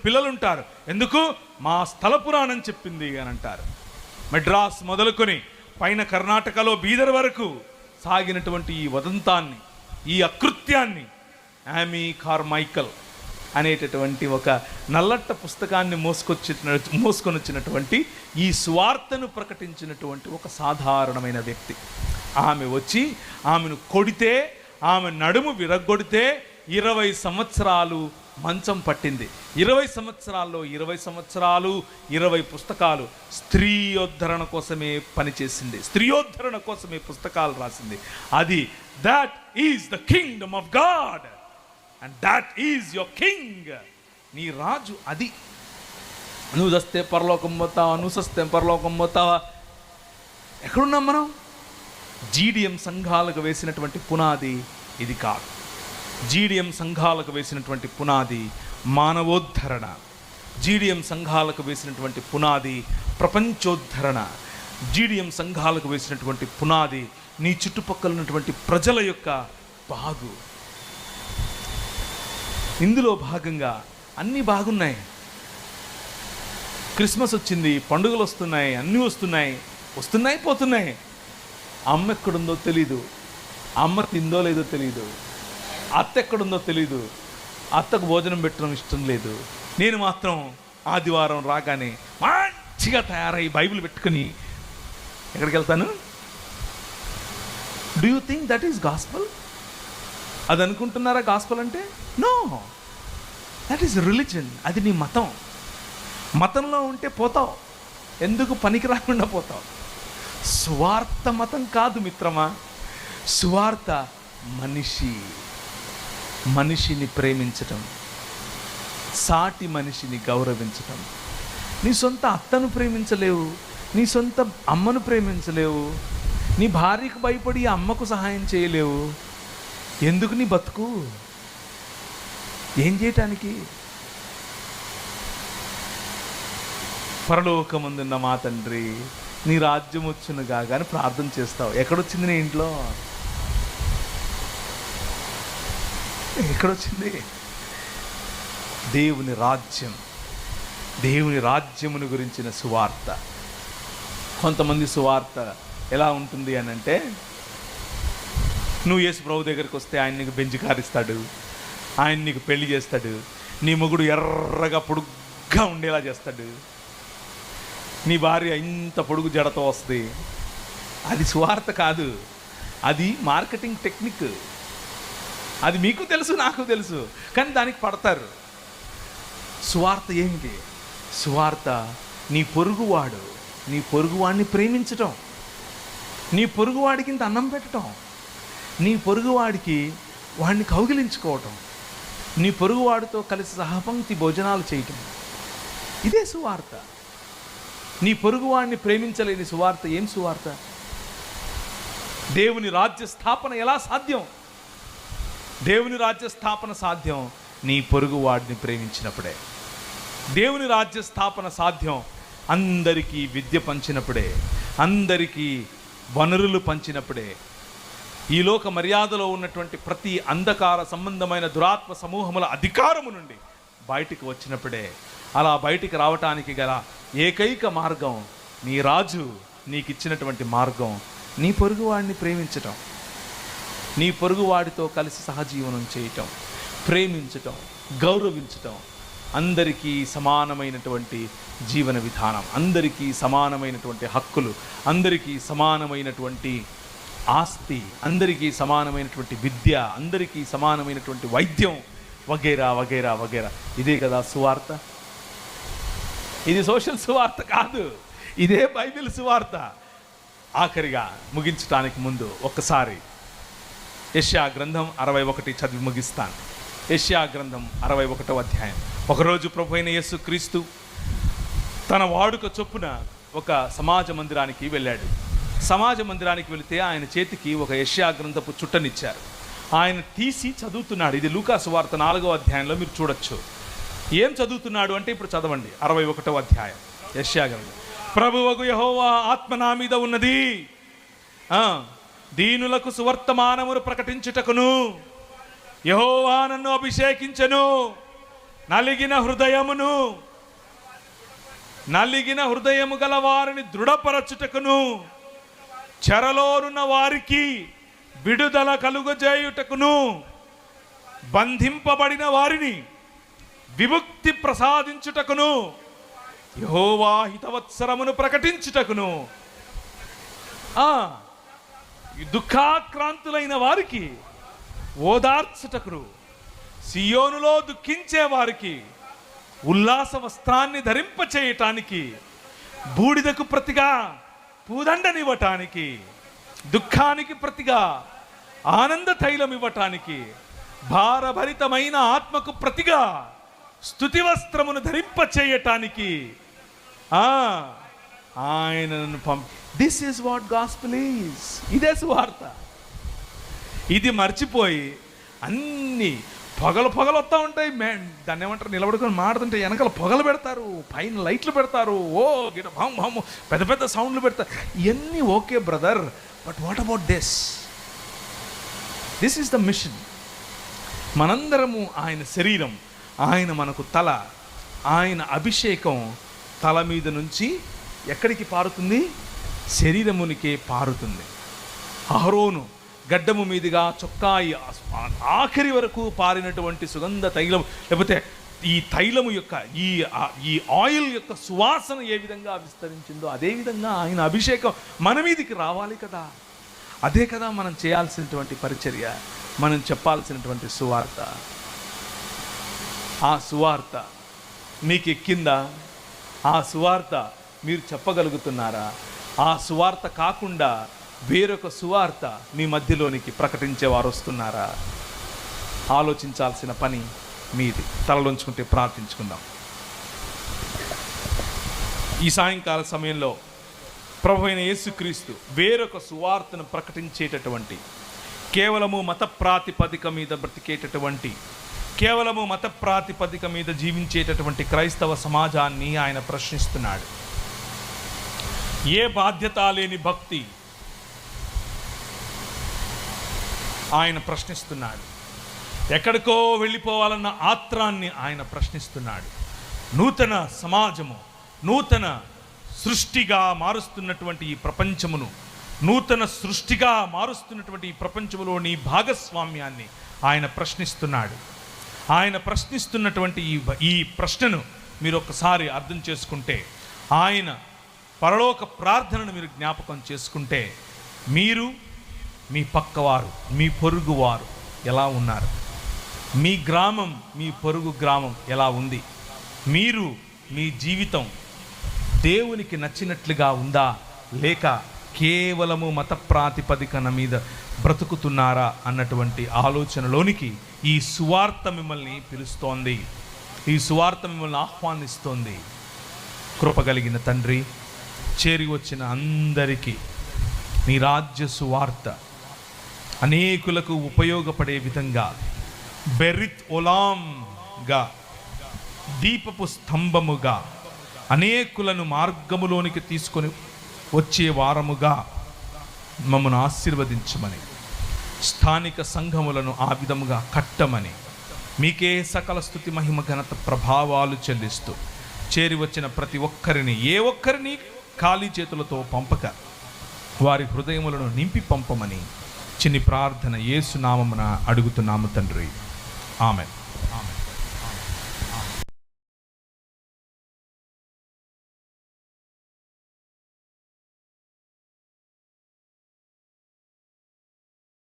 పిల్లలు ఉంటారు. ఎందుకు? మా స్థల పురాణం చెప్పింది అని అంటారు. మెడ్రాస్ మొదలుకొని పైన కర్ణాటకలో బీదర్ వరకు సాగినటువంటి ఈ వదంతాన్ని, ఈ అకృత్యాన్ని యామీ కార్మైకల్ అనేటటువంటి ఒక నల్లట్ట పుస్తకాన్ని మోసుకొని వచ్చినటువంటి ఈ స్వార్థను ప్రకటించినటువంటి ఒక సాధారణమైన వ్యక్తి. ఆమె వచ్చి ఆమెను కొడితే, ఆమె నడుము విరగొడితే 20 సంవత్సరాలు మంచం పట్టింది. 20 సంవత్సరాల్లో 20 సంవత్సరాలు 20 పుస్తకాలు స్త్రీయోద్ధరణ కోసమే పనిచేసింది, స్త్రీయోద్ధరణ కోసమే పుస్తకాలు రాసింది. అది that is the Kingdom of God and that is your king. నీ రాజు అది. నువ్వు చస్తే పరలోకం పోతావా, నువ్వు చస్తే పరలోకం పోతావా? ఎక్కడున్నాం మనం? జీడిఎం సంఘాలకు వేసినటువంటి పునాది ఇది కాదు. జీడిఎం సంఘాలకు వేసినటువంటి పునాది మానవోద్ధరణ, జీడిఎం సంఘాలకు వేసినటువంటి పునాది ప్రపంచోద్ధరణ, జీడిఎం సంఘాలకు వేసినటువంటి పునాది నీ చుట్టుపక్కల ఉన్నటువంటి ప్రజల యొక్క బాగు. ఇందులో భాగంగా అన్నీ బాగున్నాయి. క్రిస్మస్ వచ్చింది, పండుగలు వస్తున్నాయి, అన్నీ వస్తున్నాయి పోతున్నాయి. అమ్మ ఎక్కడుందో తెలీదు, అమ్మ తిందో లేదో తెలీదు, అత్త ఎక్కడుందో తెలీదు, అత్తకు భోజనం పెట్టడం ఇష్టం లేదు. నేను మాత్రం ఆదివారం రాగానే మంచిగా తయారై బైబిల్ పెట్టుకుని ఎక్కడికి వెళ్తాను? Do you think that is gospel? అది అనుకుంటున్నారా గాస్పల్ అంటే? No, that is religion. అది నీ మతం. మతంలో ఉంటే పోతావు, ఎందుకు పనికి రాకుండా పోతావు. స్వార్థ మతం కాదు మిత్రమా. స్వార్థ మనిషిని ప్రేమించటం, సాటి మనిషిని గౌరవించటం. నీ సొంత అత్తను ప్రేమించలేవు, నీ సొంత అమ్మను ప్రేమించలేవు, నీ భార్యకు భయపడి అమ్మకు సహాయం చేయలేవు. ఎందుకు నీ బతుకు? ఏం చేయటానికి? పరలోకమందున్న మా తండ్రి నీ రాజ్యం వచ్చునుగా కానీ ప్రార్థన చేస్తావు. ఎక్కడొచ్చింది నీ ఇంట్లో? ఎక్కడొచ్చింది? దేవుని రాజ్యం, దేవుని రాజ్యమును గురించిన సువార్త. కొంతమంది సువార్త ఎలా ఉంటుంది అని అంటే, నువ్వు యేసు ప్రభు దగ్గరికి వస్తే ఆయన నీకు బెంజ్ కారు ఇస్తాడు, ఆయన నీకు పెళ్లి చేస్తాడు, నీ మొగుడు ఎర్రగా పొడుగ్గా ఉండేలా చేస్తాడు, నీ భార్య ఇంత పొడుగు జడతో వస్తుంది. అది సువార్త కాదు, అది మార్కెటింగ్ టెక్నిక్. అది మీకు తెలుసు, నాకు తెలుసు, కానీ దానికి పడతారు. సువార్త ఏమిటి? సువార్త నీ పొరుగువాడు, నీ పొరుగువాడిని ప్రేమించటం, నీ పొరుగువాడికి ఇంత అన్నం పెట్టడం, నీ పొరుగువాడికి వాడిని కౌగిలించుకోవటం, నీ పొరుగువాడితో కలిసి సహపంక్తి భోజనాలు చేయటం. ఇదే సువార్త. నీ పొరుగువాడిని ప్రేమించలేని సువార్త ఏం సువార్త? దేవుని రాజ్య స్థాపన ఎలా సాధ్యం? దేవుని రాజ్య స్థాపన సాధ్యం నీ పొరుగువాడిని ప్రేమించినప్పుడే. దేవుని రాజ్య స్థాపన సాధ్యం అందరికీ విద్య పంచినప్పుడే, అందరికీ వనరులు పంచినప్పుడే. ఈ లోక మర్యాదలో ఉన్నటువంటి ప్రతి అంధకార సంబంధమైన దురాత్మ సమూహముల అధికారము నుండి బయటికి వచ్చినప్పుడే. అలా బయటికి రావటానికి గల ఏకైక మార్గం, నీ రాజు నీకు ఇచ్చినటువంటి మార్గం, నీ పొరుగువాడిని ప్రేమించటం, నీ పొరుగువాడితో కలిసి సహజీవనం చేయటం, ప్రేమించటం, గౌరవించటం. అందరికీ సమానమైనటువంటి జీవన విధానం, అందరికీ సమానమైనటువంటి హక్కులు, అందరికీ సమానమైనటువంటి ఆస్తి, అందరికీ సమానమైనటువంటి విద్య, అందరికీ సమానమైనటువంటి వైద్యం, వగేరా వగేరా వగేరా. ఇదే కదా సువార్త. ఇది సోషల్ సువార్త కాదు, ఇదే బైబిల్ సువార్త. ఆఖరిగా ముగించడానికి ముందు ఒక్కసారి యెషయా గ్రంథం 61 చదివి ముగిస్తాను. యెషయా గ్రంథం 61వ అధ్యాయం. ఒకరోజు ప్రభు అయిన యేసు క్రీస్తు తన వాడుక చొప్పున ఒక సమాజ మందిరానికి వెళ్ళాడు. సమాజ మందిరానికి వెళితే ఆయన చేతికి ఒక యెషయా గ్రంథపు చుట్టనిచ్చారు. ఆయన తీసి చదువుతున్నాడు. ఇది లూకా సువార్త 4వ అధ్యాయంలో మీరు చూడొచ్చు. ఏం చదువుతున్నాడు అంటే ఇప్పుడు చదవండి. 61వ అధ్యాయం యెషయా గ్రంథం. ప్రభువగు యెహోవా ఆత్మ నా మీద ఉన్నది, దీనులకు సువర్తమానమును ప్రకటించుటకును యెహోవా నన్ను అభిషేకించెను, నలిగిన హృదయము గల వారిని దృఢపరచుటకును, చెరలోనున్న వారికి విడుదల కలుగజేయుటకును, బంధింపబడిన వారిని విముక్తి ప్రసాదించుటకును, యెహోవా హితవత్సరమును ప్రకటించుటకును, దుఃఖాక్రాంతులైన వారికి ఓదార్చుటకును, సియోనులో దుఃఖించే వారికి ఉల్లాస వస్త్రాన్ని ధరింపచేయటానికి, బూడిదకు ప్రతిగా పూదండనివ్వటానికి, దుఃఖానికి ప్రతిగా ఆనంద తైలం ఇవ్వటానికి, భారభరితమైన ఆత్మకు ప్రతిగా స్తుతి వస్త్రమును ధరింపచేయటానికి ఆయనను this is what gospel is. ఇదే సువార్త. ఇది మర్చిపోయి అన్నీ పొగలు వస్తూ ఉంటాయి. దాన్ని ఏమంటారు, నిలబడుకొని మాడుతుంటే వెనకాల పొగలు పెడతారు, పైన లైట్లు పెడతారు, ఓ గిట భాము పెద్ద పెద్ద సౌండ్లు పెడతారు. ఇవన్నీ okay brother, but what about this? This is the mission. మనందరము ఆయన శరీరం, ఆయన మనకు తల. ఆయన అభిషేకం తల మీద నుంచి ఎక్కడికి పారుతుంది? శరీరమునికే పారుతుంది. అహరోను గడ్డము మీదుగా చొక్కాయి ఆఖరి వరకు పారినటువంటి సుగంధ తైలం, లేకపోతే ఈ తైలము యొక్క ఈ ఆయిల్ యొక్క సువాసన ఏ విధంగా విస్తరించిందో అదేవిధంగా ఆయన అభిషేకం మన మీదికి రావాలి కదా. అదే కదా మనం చేయాల్సినటువంటి పరిచర్య, మనం చెప్పాల్సినటువంటి సువార్త. ఆ సువార్త మీకు ఎక్కిందా? ఆ సువార్త మీరు చెప్పగలుగుతున్నారా? ఆ సువార్త కాకుండా వేరొక సువార్త మీ మధ్యలోనికి ప్రకటించేవారు వస్తున్నారా? ఆలోచించాల్సిన పని మీది. తలలోంచుకుంటే ప్రార్థించుకుందాం. ఈ సాయంకాల సమయంలో ప్రభు అయిన యేసుక్రీస్తు వేరొక సువార్తను ప్రకటించేటటువంటి, కేవలము మత ప్రాతిపదిక మీద బ్రతికేటటువంటి, కేవలము మత ప్రాతిపదిక మీద జీవించేటటువంటి క్రైస్తవ సమాజాన్ని ఆయన ప్రశ్నిస్తున్నాడు. ఏ బాధ్యత లేని భక్తి ఆయన ప్రశ్నిస్తున్నాడు. ఎక్కడికో వెళ్ళిపోవాలన్న ఆత్రాన్ని ఆయన ప్రశ్నిస్తున్నాడు. నూతన సమాజము, నూతన సృష్టిగా మారుస్తున్నటువంటి ఈ ప్రపంచమును నూతన సృష్టిగా మారుస్తున్నటువంటి ఈ ప్రపంచంలో నీ భాగస్వామ్యాన్ని ఆయన ప్రశ్నిస్తున్నాడు. ఆయన ప్రశ్నిస్తున్నటువంటి ఈ ప్రశ్నను మీరు ఒక్కసారి అర్థం చేసుకుంటే, ఆయన పరలోక ప్రార్థనను మీరు జ్ఞాపకం చేసుకుంటే, మీరు, మీ పక్కవారు, మీ పొరుగువారు ఎలా ఉన్నారు? మీ గ్రామం, మీ పొరుగు గ్రామం ఎలా ఉంది? మీరు, మీ జీవితం దేవునికి నచ్చినట్లుగా ఉందా, లేక కేవలము మత ప్రాతిపదికన మీద బ్రతుకుతున్నారా అన్నటువంటి ఆలోచనలోనికి ఈ సువార్త మిమ్మల్ని పిలుస్తోంది. ఈ సువార్త మిమ్మల్ని ఆహ్వానిస్తోంది. కృపగలిగిన తండ్రి, చేరి వచ్చిన అందరికీ నీ రాజ్య సువార్త అనేకులకు ఉపయోగపడే విధంగా బెరిత్ ఒలాంగా, దీపపు స్తంభముగా, అనేకులను మార్గములోనికి తీసుకొని వచ్చే వారముగా మమ్మను ఆశీర్వదించమని, స్థానిక సంఘములను ఆ విధముగా కట్టమని, మీకే సకల స్తుతి మహిమ ఘనత ప్రభావాలు చెల్లిస్తూ చేరి వచ్చిన ప్రతి ఒక్కరిని, ఏ ఒక్కరిని ఖాళీ చేతులతో పంపక వారి హృదయములను నింపి పంపమని చిన్ని ప్రార్థన యేసు నామమున అడుగుతున్నాము తండ్రి. ఆమెన్.